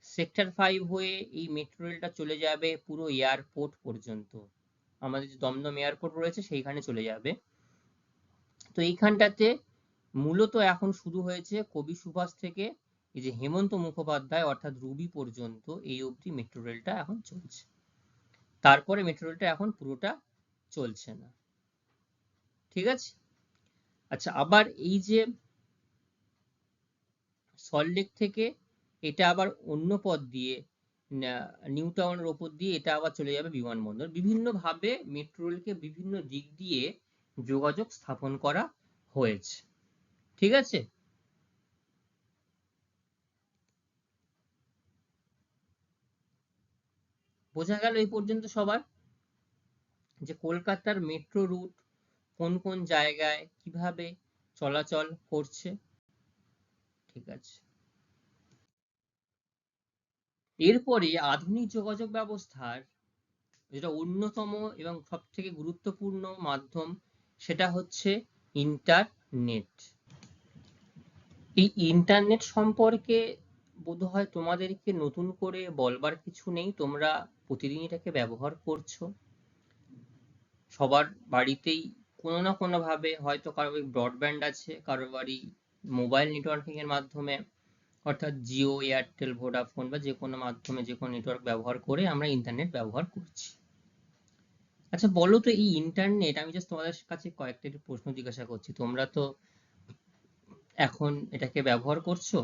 সেক্টর 5 হয়ে এই মেট্রো রেলটা চলে যাবে পুরো এয়ারপোর্ট পর্যন্ত, আমাদের যে দমদম এয়ারপোর্ট রয়েছে সেইখানে চলে যাবে। তো এইখানটাতে মূলত এখন শুরু হয়েছে কবি সুভাষ থেকে এই যে হেমন্ত মুখোপাধ্যায় অর্থাৎ রুবি পর্যন্ত, এই অবধি মেট্রো রেলটা এখন চলছে। তারপরে মেট্রো রেলটা এখন পুরোটা চলছে না। ঠিক আছে। আচ্ছা, আবার এই যে সল্টলেক থেকে এটা আবার অন্য পথ দিয়ে নিউ টাউনের ওপর দিয়ে এটা আবার চলে যাবে বিমানবন্দর। বিভিন্ন ভাবে মেট্রো রেলকে বিভিন্ন দিক দিয়ে যোগাযোগ স্থাপন করা হয়েছে। ঠিক আছে। বোঝা গেল এই পর্যন্ত সবার, যে কলকাতার মেট্রো রুট কোন কোন জায়গায় কিভাবে চলাচল করছে। ঠিক আছে। এরপরে আধুনিক যোগাযোগ ব্যবস্থার যেটা অন্যতম এবং সব থেকে গুরুত্বপূর্ণ মাধ্যম, সেটা হচ্ছে ইন্টারনেট। এই ইন্টারনেট সম্পর্কে বোধহয় তোমাদেরকে নতুন করে বলবার কিছু নেই, তোমরা প্রতিদিন এটাকে ব্যবহার করছো। সবার বাড়িতেই কোনো না কোনো ভাবে, হয়তো কারো বাড়ি ব্রডব্যান্ড আছে, কারো বাড়ি মোবাইল নেটওয়ার্কিং এর মাধ্যমে, অর্থাৎ জিও, এয়ারটেল, ভোডাফোন বা যে কোনো মাধ্যমে, যে কোনো নেটওয়ার্ক ব্যবহার করে আমরা ইন্টারনেট ব্যবহার করছি। আচ্ছা বলো তো, এই ইন্টারনেট, আমি জাস্ট তোমাদের কাছে কয়েকটা একটু প্রশ্ন জিজ্ঞাসা করছি, তোমরা তো এখন এটাকে ব্যবহার করছো,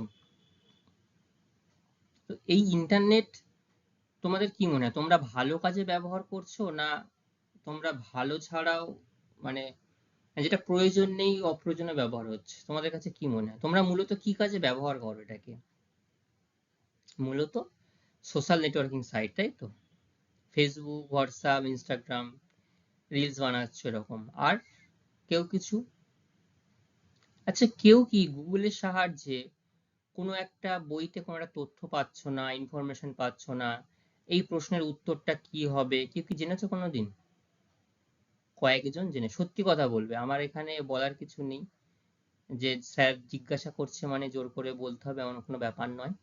তো এই ইন্টারনেট তোমাদের কি মনে হয়, তোমরা ভালো কাজে ব্যবহার করছো, না তোমরা ভালো ছাড়াও, মানে যেটা প্রয়োজন নেই অপ্রয়োজনে ব্যবহার হচ্ছে, তোমাদের কাছে কি মনে হয়, তোমরা মূলত কি কাজে ব্যবহার করো এটাকে? মূলত সোশ্যাল নেটওয়ার্কিং সাইট, তাই তো? ফেসবুক, হোয়াটসঅ্যাপ, ইনস্টাগ্রাম, রিলস বানাচ্ছ এরকম, আর কেউ কিছু? আচ্ছা কেউ কি গুগলের সাহায্যে কোনো একটা বইতে কোনো একটা তথ্য পাচ্ছ না, ইনফরমেশন পাচ্ছ না, এই প্রশ্নের উত্তরটা কি হবে, কেউ কি জেনেছো কোনোদিন? কয়েকজন জেনে, সত্যি কথা বলবে, আমার এখানে বলার কিছু নেই যে স্যার জিজ্ঞাসা করছে মানে জোর করে বলতে হবে এমন কোনো ব্যাপার নয়,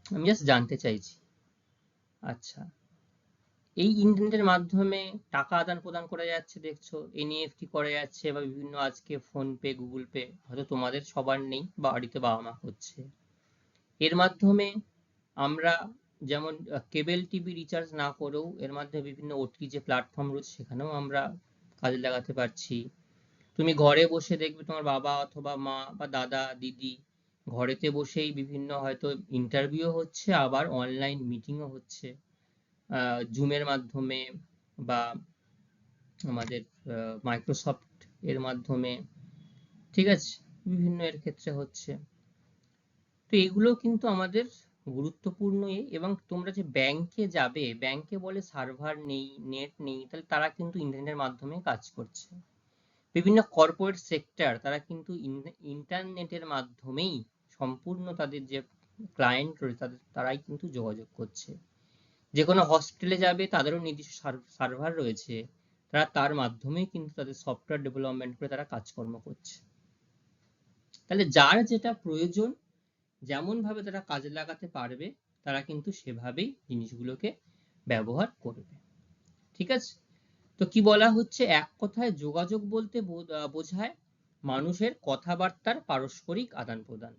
আমি জাস্ট জানতে চাইছি। আচ্ছা, এই ইন্টারনেটের মাধ্যমে টাকা আদান প্রদান করা যাচ্ছে, দেখছো এনইএফটি করা যাচ্ছে, বা বিভিন্ন আজকে ফোন পে, গুগল পে, হয়তো তোমাদের সবার নেই, বাড়িতে বাবা মা হচ্ছে। এর মাধ্যমে আমরা যেমন কেবল টিভি রিচার্জ না করেও এর মাধ্যমে বিভিন্ন ওটিটি যে প্ল্যাটফর্ম রয়েছে সেখানেও আমরা কাজে লাগাতে পারছি। তুমি ঘরে বসে দেখবে তোমার বাবা অথবা মা বা দাদা দিদি ঘরেতে বসেই বিভিন্ন হয়তো ইন্টারভিউ হচ্ছে, আবার অনলাইন মিটিংও হচ্ছে জুমের মাধ্যমে, বা আমাদের মাইক্রোসফট এর মাধ্যমে, ঠিক আছে, বিভিন্ন এর ক্ষেত্রে হচ্ছে। তো এগুলো কিন্তু আমাদের গুরুত্বপূর্ণ এবং তোমরা যে ব্যাংকে যাবে, ব্যাংকে বলে সার্ভার নেই, নেট নেই, তাহলে তারা কিন্তু ইন্টারনেটের মাধ্যমে কাজ করছে। বিভিন্ন কর্পোরেট সেক্টর তারা কিন্তু ইন্টারনেটের মাধ্যমেই সম্পূর্ণ তাদের যে ক্লায়েন্ট রয়েছে তারাই কিন্তু যোগাযোগ করছে। যে কোনো হসপিটালে যাবে, তাদেরও নির্দিষ্ট সার্ভার রয়েছে, তারা তার মাধ্যমেই কিন্তু তাদের সফটওয়্যার ডেভেলপমেন্ট করে তারা কাজকর্ম করছে। তাহলে যার যেটা প্রয়োজন, যেমন ভাবে তারা কাজে লাগাতে পারবে, তারা কিন্তু সেভাবেই জিনিসগুলোকে ব্যবহার করবে। ঠিক আছে? তো কি বলা হচ্ছে, এক কথায় যোগাযোগ বলতে বোঝায় মানুষের কথাবার্তার পারস্পরিক আদান প্রদান,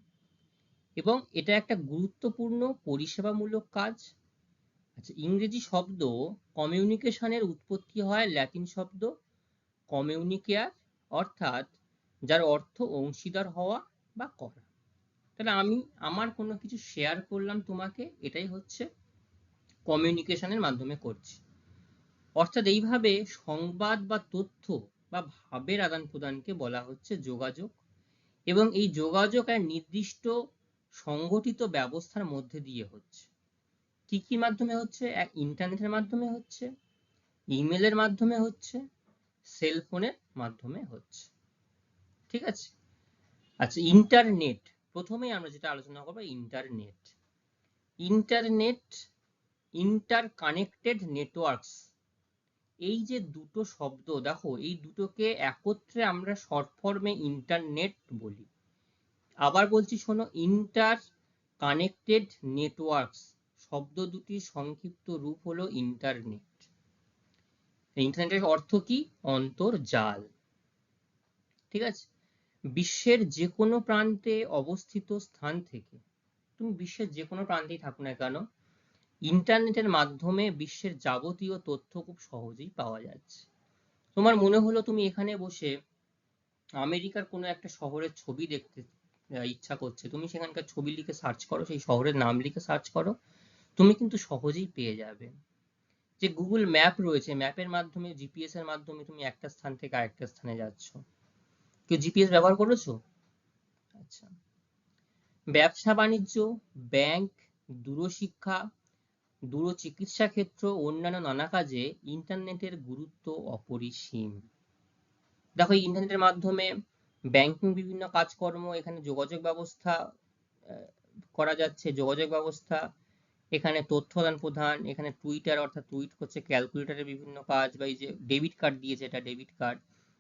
এবং এটা একটা গুরুত্বপূর্ণ পরিষেবামূলক কাজ। আচ্ছা, ইংরেজি শব্দ কমিউনিকেশনের উৎপত্তি হয় ল্যাটিন শব্দ কমিউনিকেয়ার, অর্থাৎ যার অর্থ অংশীদার হওয়া বা করা। তাহলে আমি আমার কোনো কিছু শেয়ার করলাম তোমাকে, এটাই হচ্ছে কমিউনিকেশনের মাধ্যমে করছি। অর্থাৎ এইভাবে সংবাদ বা তথ্য বা ভাবের আদান প্রদানকে বলা হচ্ছে যোগাযোগ, এবং এই যোগাযোগ এক নির্দিষ্ট সংগঠিত ব্যবস্থার মধ্যে দিয়ে হচ্ছে। কি কি মাধ্যমে হচ্ছে? এক ইন্টারনেটের মাধ্যমে হচ্ছে, ইমেলের মাধ্যমে হচ্ছে, সেলফোনের মাধ্যমে হচ্ছে। ঠিক আছে? আচ্ছা, ইন্টারনেট, প্রথমেই আমরা যেটা আলোচনা করবো ইন্টারনেট। ইন্টারনেট, ইন্টারকানেক্টেড নেটওয়ার্কস, এই যে দুটো শব্দ দেখো, এই দুটোকে একত্রে আমরা শর্ট ফর্মে ইন্টারনেট বলি। আবার বলছি শোনো, ইন্টার কানেক্টেড নেটওয়ার্কস শব্দ দুটির সংক্ষিপ্ত রূপ হলো ইন্টারনেট। ইন্টারনেটের অর্থ কি? অন্তর্জাল। ঠিক আছে? বিশ্বের যে কোনো প্রান্তে অবস্থিত স্থান থেকে, তুমি বিশ্বের যে কোনো প্রান্তেই থাকো না কেন, ইন্টারনেটের মাধ্যমে বিশ্বের যাবতীয় তথ্য খুব সহজেই পাওয়া যাচ্ছে। তোমার মনে হলো তুমি এখানে বসে আমেরিকার কোনো একটা শহরের ছবি দেখতে ইচ্ছা করছে, তুমি সেখানকার ছবি লিখে সার্চ করো, সেই শহরের নাম লিখে সার্চ করো, তুমি কিন্তু সহজেই পেয়ে যাবে। যে গুগল ম্যাপ রয়েছে, ম্যাপের মাধ্যমে, জিপিএস এর মাধ্যমে তুমি একটা স্থান থেকে আরেকটা স্থানে যাচ্ছ। কেউ জিপিএস ব্যবহার করেছো? আচ্ছা, ব্যবসা বাণিজ্য, ব্যাংক, দূরশিক্ষা, দূরচিকিৎসা ক্ষেত্র, অন্যান্য নানা কাজে ইন্টারনেটের গুরুত্ব অপরিসীম। দেখো, ইন্টারনেটের মাধ্যমে ব্যাংকিং বিভিন্ন কাজকর্ম, এখানে যোগাযোগ ব্যবস্থা করা যাচ্ছে, যোগাযোগ ব্যবস্থা, এখানে তথ্য আদান প্রদান, এখানে টুইটার, অর্থাৎ টুইট করছে, ক্যালকুলেটরের বিভিন্ন কাজ, বা এই যে ডেবিট কার্ড দিয়েছে, এটা ডেবিট কার্ড,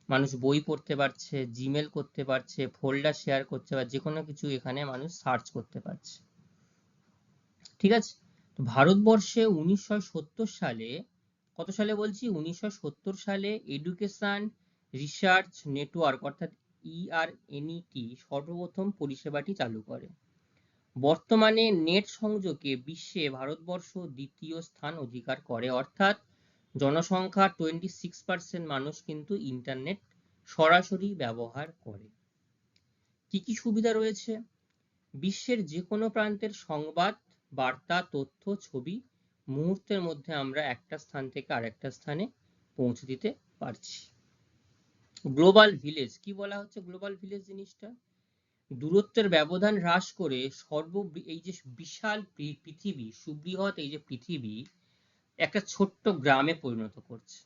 মানুষ বই পড়তে পারছে, জিমেল করতে পারছে, ফোল্ডার শেয়ার করতে পারছে, যে কোনো কিছু এখানে মানুষ সার্চ করতে পারছে। ঠিক আছে, তো ভারতবর্ষে 1970 সালে, কত সালে বলছি, 1970 সালে এডুকেশন রিসার্চ নেটওয়ার্ক অর্থাৎ ERNET সর্বপ্রথম পরিষেবাটি চালু করে। বর্তমানে নেট সংযোগে বিশ্বে ভারতবর্ষ দ্বিতীয় স্থান অধিকার করে, অর্থাৎ জনসংখ্যা 26% মানুষ কিন্তু ইন্টারনেট সরাসরি ব্যবহার করে। কি কি সুবিধা রয়েছে? বিশ্বের যে কোনো প্রান্তের সংবাদ, বার্তা, তথ্য, ছবি মুহূর্তের মধ্যে আমরা একটা স্থান থেকে আরেকটা স্থানে পৌঁছে দিতে পারছি। গ্লোবাল ভিলেজ, কি বলা হচ্ছে গ্লোবাল ভিলেজ জিনিসটা? দূরত্বের ব্যবধান হ্রাস করে এই যে বিশাল পৃথিবী, সুবৃহৎ এই যে পৃথিবী একটা ছোট্ট গ্রামে পরিণত করছে।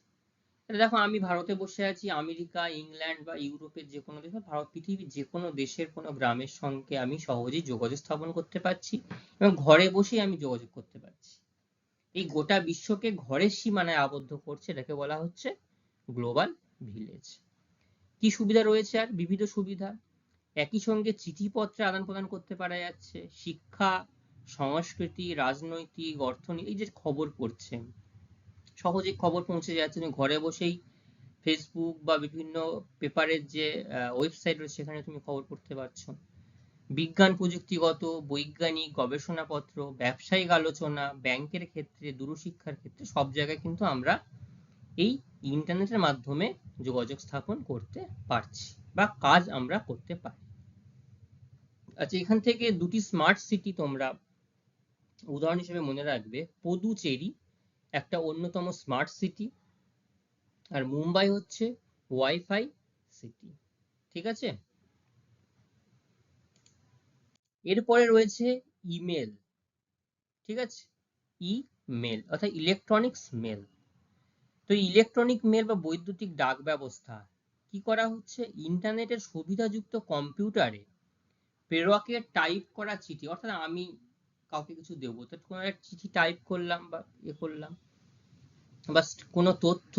দেখো, আমি ভারতে বসে আছি, আমেরিকা, ইংল্যান্ড বা ইউরোপের যে কোনো দেশ, ভারত পৃথিবীর যে কোনো দেশের কোনো গ্রামের সঙ্গে আমি সহজেই যোগাযোগ স্থাপন করতে পারছি এবং ঘরে বসেই আমি যোগাযোগ করতে পারছি। এই গোটা বিশ্বকে ঘরের সীমানায় আবদ্ধ করছে, এটাকে বলা হচ্ছে গ্লোবাল ভিলেজ। কি সুবিধা রয়েছে? আর বিবিধ সুবিধা। একই সঙ্গে চিঠিপত্রে আদান প্রদান করতে পারা যাচ্ছে, শিক্ষা, সংস্কৃতি, রাজনৈতিক, অর্থনীতি, এই যে খবর পড়ছেন, সহজেই খবর পৌঁছে যাচ্ছে, তুমি ঘরে বসেই ফেসবুক বা বিভিন্ন পেপারের যে ওয়েবসাইট রয়েছে সেখানে তুমি খবর পড়তে পারছো। বিজ্ঞান প্রযুক্তিগত, বৈজ্ঞানিক গবেষণাপত্র, ব্যবসায়িক আলোচনা, ব্যাংকের ক্ষেত্রে, দূরশিক্ষার ক্ষেত্রে সব জায়গায় কিন্তু আমরা এই ইন্টারনেটের মাধ্যমে যোগাযোগ স্থাপন করতে পারছি বা কাজ আমরা করতে পারি। আচ্ছা, এখান থেকে দুটি স্মার্ট সিটি তোমরা উদাহরণ হিসেবে মনে রাখবে। পদুচেরি একটা অন্যতম স্মার্ট সিটি, আর মুম্বাই হচ্ছে ওয়াইফাই সিটি। ঠিক আছে, এরপরে রয়েছে ইমেল। ঠিক আছে, ইমেল অর্থাৎ ইলেকট্রনিক্স মেল। তো ইলেকট্রনিক মেল বা বৈদ্যুতিক ডাক ব্যবস্থা কি করা হচ্ছে? ইন্টারনেটের সুবিধাযুক্ত কম্পিউটারে প্রেরকের টাইপ করা চিঠি, অর্থাৎ আমি কাউকে কিছু দেবো, তো কোনো একটা চিঠি টাইপ করলাম বা করলাম, বা কোনো তথ্য,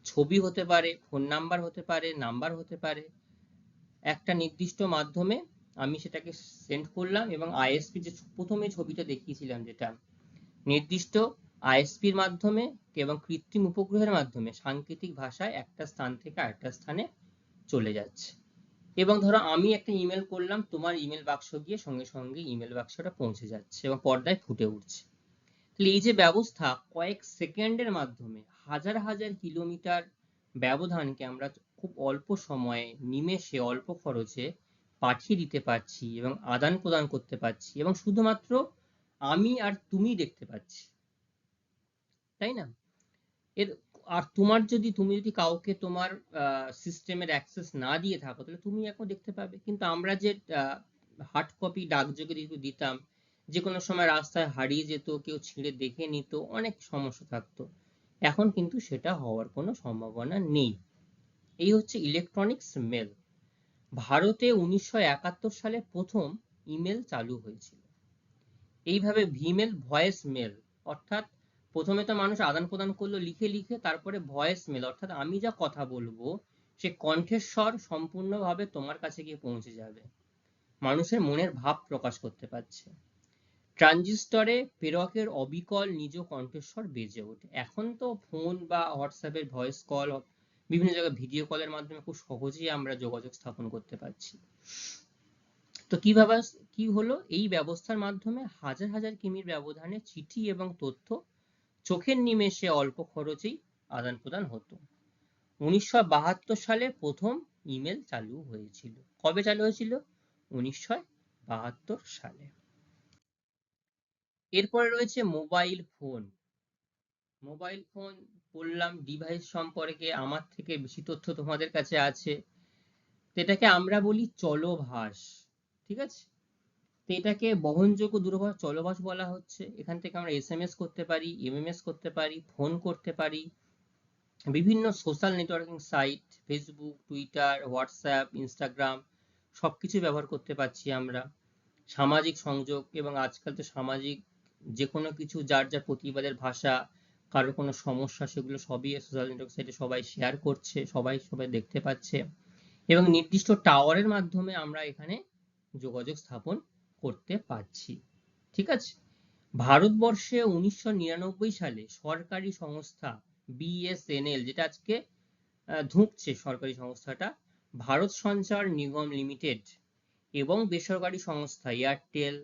ছবি হতে পারে, ফোন নাম্বার হতে পারে, নাম্বার হতে পারে, একটা নির্দিষ্ট মাধ্যমে আমি সেটাকে সেন্ড করলাম এবং আইএসপি, যে প্রথমে ছবিটা দেখিয়েছিলাম, যেটা নির্দিষ্ট আইএসপির মাধ্যমে এবং কৃত্রিম উপগ্রহের মাধ্যমে সাংকেতিক ভাষায় একটা স্থান থেকে আরেকটা স্থানে চলে যাচ্ছে। এবং ধরো আমি একটা ইমেল করলাম, তোমার ইমেল বাক্স গিয়ে সঙ্গে সঙ্গে ইমেল বাক্সটা পৌঁছে যাচ্ছে এবং পর্দায় ফুটে উঠছে। তাহলে এই যে ব্যবস্থা, কয়েক সেকেন্ডের মাধ্যমে হাজার হাজার কিলোমিটার ব্যবধানকে আমরা খুব অল্প সময়ে, নিমেষে, অল্প খরচে পাঠিয়ে দিতে পারছি এবং আদান প্রদান করতে পারছি, এবং শুধুমাত্র আমি আর তুমি দেখতে পাচ্ছি, তাই না? এর আর তুমি যদি কাউকে তোমার সিস্টেমের অ্যাক্সেস না দিয়ে থাকো, তাহলে তুমি এখন দেখতে পাবে। কিন্তু আমরা যে হার্ড কপি ডাকযোগে দিতাম, যে কোনো সময় রাস্তায় হারিয়ে যেত, কেউ ছিঁড়ে দেখে নিত, অনেক সমস্যা থাকতো। এখন কিন্তু সেটা হওয়ার কোনো সম্ভাবনা নেই। এই হচ্ছে ইলেকট্রনিক্স মেল। ভারতে 1971 সালে প্রথম ইমেল চালু হয়েছিল। এইভাবে ভিমেল, ভয়েস মেল, অর্থাৎ প্রথমে তো মানুষ আদান প্রদান করলো লিখে লিখে, তারপরে ভয়েস মেল অর্থাৎ আমি যা কথা বলবো সে কণ্ঠস্বর সম্পূর্ণভাবে তোমার কাছে গিয়ে পৌঁছে যাবে, মানুষের মনের ভাব প্রকাশ করতে পারছে। ট্রানজিস্টরে প্রেরকের অবিকল নিজ কণ্ঠস্বর বেজে ওঠে। এখন তো ফোন বা হোয়াটসঅ্যাপের ভয়েস কল, বিভিন্ন জায়গায় ভিডিও কলের মাধ্যমে খুব সহজেই আমরা যোগাযোগ স্থাপন করতে পারছি। তো কিভাবে কি হলো? এই ব্যবস্থার মাধ্যমে হাজার হাজার কিমির ব্যবধানে চিঠি এবং তথ্য চোখের নিমেষে অল্প খরচেই আদান প্রদান হতো। 1972 সালে প্রথম ইমেল চালু হয়েছিল। কবে চালু হয়েছিল? 1972 সালে। এরপরে রয়েছে মোবাইল ফোন। মোবাইল ফোন বললাম, ডিভাইস সম্পর্কে আমার থেকে বেশি তথ্য তোমাদের কাছে আছে। এটাকে আমরা বলি চলভাস। ঠিক আছে, তো এটাকে বহনযোগ্য দূরভাষ চলভাষ বলা হচ্ছে। এখান থেকে আমরা এসএমএস করতে পারি, এমএমএস করতে পারি, ফোন করতে পারি, বিভিন্ন social networking site, Facebook, Twitter, WhatsApp, Instagram সবকিছু ব্যবহার করতে পারছি আমরা। সামাজিক সংযোগ, এবং আজকাল তো সামাজিক যে কোনো কিছু, যার যার প্রতিবাদের ভাষা কারো কোনো সমস্যা, সেগুলো সবই সোশ্যাল নেটওয়ার্ক সাইটে সবাই শেয়ার করছে, সবাই দেখতে পাচ্ছে, এবং নির্দিষ্ট টাওয়ারের মাধ্যমে আমরা এখানে যোগাযোগ স্থাপন করতে পারছি। ঠিক আছে। ভারতবর্ষে 1999 সালে সরকারি সংস্থা বিএসএনএল, যেটা আজকে ধুঁকছে সরকারি সংস্থাটা, ভারত সঞ্চার নিগম লিমিটেড, এবং বেসরকারি সংস্থা Airtel,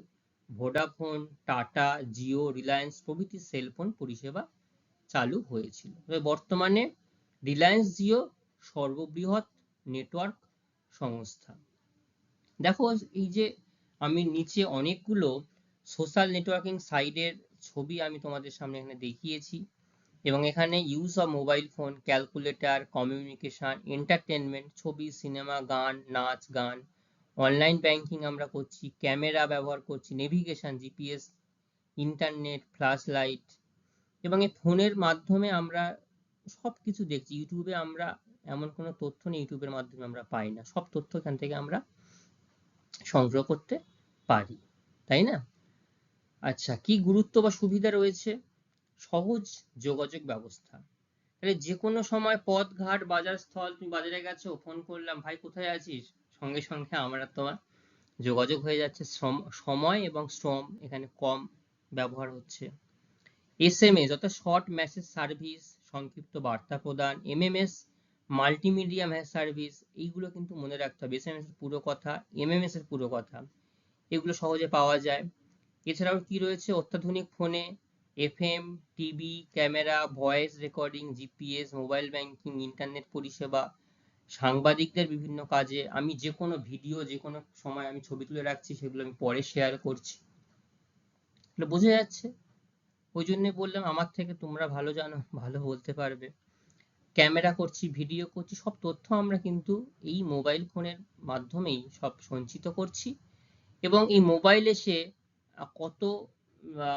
Vodafone, tata, Jio, Reliance প্রভৃতি সেলফোন পরিষেবা চালু হয়েছিল। বর্তমানে রিলায়েন্স জিও সর্ববৃহৎ নেটওয়ার্ক সংস্থা। দেখো, এই যে আমি নিচে অনেকগুলো সোশ্যাল নেটওয়ার্কিং সাইটের ছবি আমি তোমাদের সামনে এখানে দেখিয়েছি, এবং এখানে use of mobile phone, calculator, communication, entertainment, ছবি, সিনেমা, গান, নাচ, গান, অনলাইন ব্যাংকিং আমরা করছি, ক্যামেরা ব্যবহার করছি, navigation, GPS, internet, flash light, এবং এই ফোনের মাধ্যমে আমরা সবকিছু দেখছি। ইউটিউবে আমরা এমন কোনো তথ্য নেই ইউটিউবের মাধ্যমে আমরা পাই না, সব তথ্য এখান থেকে আমরা সংগ্রহ করতে পারি, তাই না? আচ্ছা, কি গুরুত্ব বা সুবিধা রয়েছে? সহজ যোগাযোগ ব্যবস্থা। তাহলে যে কোনো সময় পথ ঘাট বাজার স্থল, তুমি বাজারে গেছো, ফোন করলাম, ভাই কোথায় আছিস, সঙ্গে সঙ্গে আমরা তোমার যোগাযোগ হয়ে যাচ্ছে। সময় এবং শ্রম এখানে কম ব্যবহার হচ্ছে। এসএমএস অর্থাৎ শর্ট মেসেজ সার্ভিস, সংক্ষিপ্ত বার্তা প্রদান, এমএমএস মাল্টিমিডিয়া মেসেজ সার্ভিস, এইগুলো কিন্তু মনে রাখতে হবে। এসএমএস এর পুরো কথা, এমএমএস এর পুরো কথা, এগুলো সহজে পাওয়া যায়। এছাড়াও কি রয়েছে? অত্যাধুনিক ফোনে FM, TV, camera, voice recording, GPS, mobile banking, internet পরিষেবা, সাংবাদিকদের বিভিন্ন কাজে, আমি যে কোনো ভিডিও যে কোনো সময় আমি ছবি তুলে রাখছি, সেগুলো আমি পরে শেয়ার করছি। এগুলো বোঝা যাচ্ছে? ওই জন্য বললাম আমার থেকে তোমরা ভালো জানো, ভালো বলতে পারবে। ক্যামেরা করছি, ভিডিও করছি, সব তথ্য আমরা কিন্তু এই মোবাইল ফোনের মাধ্যমেই সব সঞ্চিত করছি। এবং এই মোবাইল এসে কত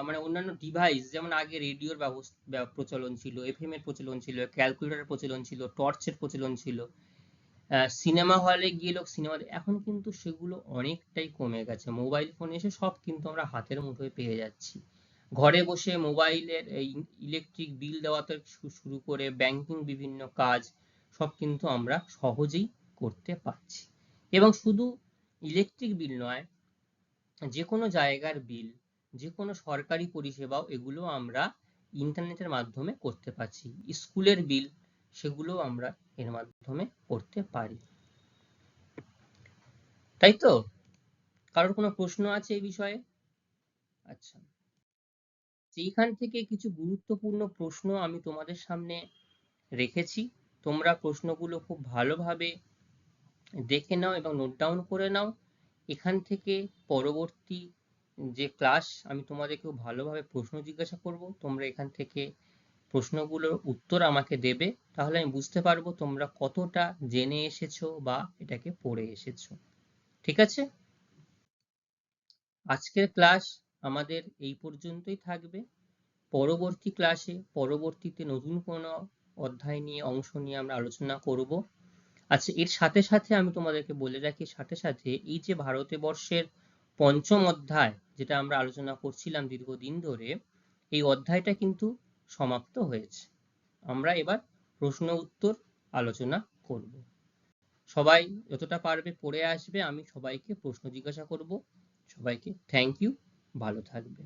মানে অন্যান্য ডিভাইস, যেমন আগে রেডিওর প্রচলন ছিল, এফএম এর প্রচলন ছিল, ক্যালকুলেটরের প্রচলন ছিল, টর্চের প্রচলন ছিল, সিনেমা হলে গিয়ে লোক সিনেমা, এখন কিন্তু সেগুলো অনেকটাই কমে গেছে। মোবাইল ফোন এসে সব কিন্তু আমরা হাতের মুঠোয় পেয়ে যাচ্ছি। ঘরে বসে মোবাইলের ইলেকট্রিক বিল দেওয়া থেকে শুরু করে ব্যাংকিং বিভিন্ন কাজ সব কিন্তু আমরা সহজেই করতে পারছি। এবং শুধু ইলেকট্রিক বিল নয়, যে কোনো জায়গার বিল, যে কোনো সরকারি পরিষেবাও এগুলো আমরা ইন্টারনেটের মাধ্যমে করতে পারছি। স্কুলের বিল, সেগুলো আমরা এর মাধ্যমে করতে পারি। তাই তো? কারোর কোনো প্রশ্ন আছে এই বিষয়ে? আচ্ছা, এইখান থেকে কিছু গুরুত্বপূর্ণ প্রশ্ন আমি তোমাদের সামনে রেখেছি। তোমরা প্রশ্নগুলো খুব ভালোভাবে দেখে নাও এবং নোট ডাউন করে নাও। এখান থেকে পরবর্তী যে ক্লাস, আমি তোমাদেরকে খুব ভালোভাবে প্রশ্ন জিজ্ঞাসা করব, তোমরা এখান থেকে প্রশ্নগুলোর উত্তর আমাকে দেবে, তাহলে আমি বুঝতে পারবো তোমরা কতটা জেনে এসেছো বা এটাকে পড়ে এসেছো। ঠিক আছে? আজকের ক্লাস আমাদের এই পর্যন্তই থাকবে। পরবর্তী ক্লাসে পরবর্তীতে নতুন কোনো অধ্যায় নিয়ে, অংশ নিয়ে আমরা আলোচনা করব। আচ্ছা, এর সাথে সাথে আমি তোমাদেরকে বলে রাখি, সাথে সাথে এই যে ভারতবর্ষের পঞ্চম অধ্যায়, যেটা আমরা আলোচনা করছিলাম দীর্ঘদিন ধরে, এই অধ্যায়টা কিন্তু সমাপ্ত হয়েছে। আমরা এবার প্রশ্ন উত্তর আলোচনা করব। সবাই যতটা পারবে পড়ে আসবে, আমি সবাইকে প্রশ্ন জিজ্ঞাসা করব। সবাইকে থ্যাংক ইউ, ভালো থাকবে।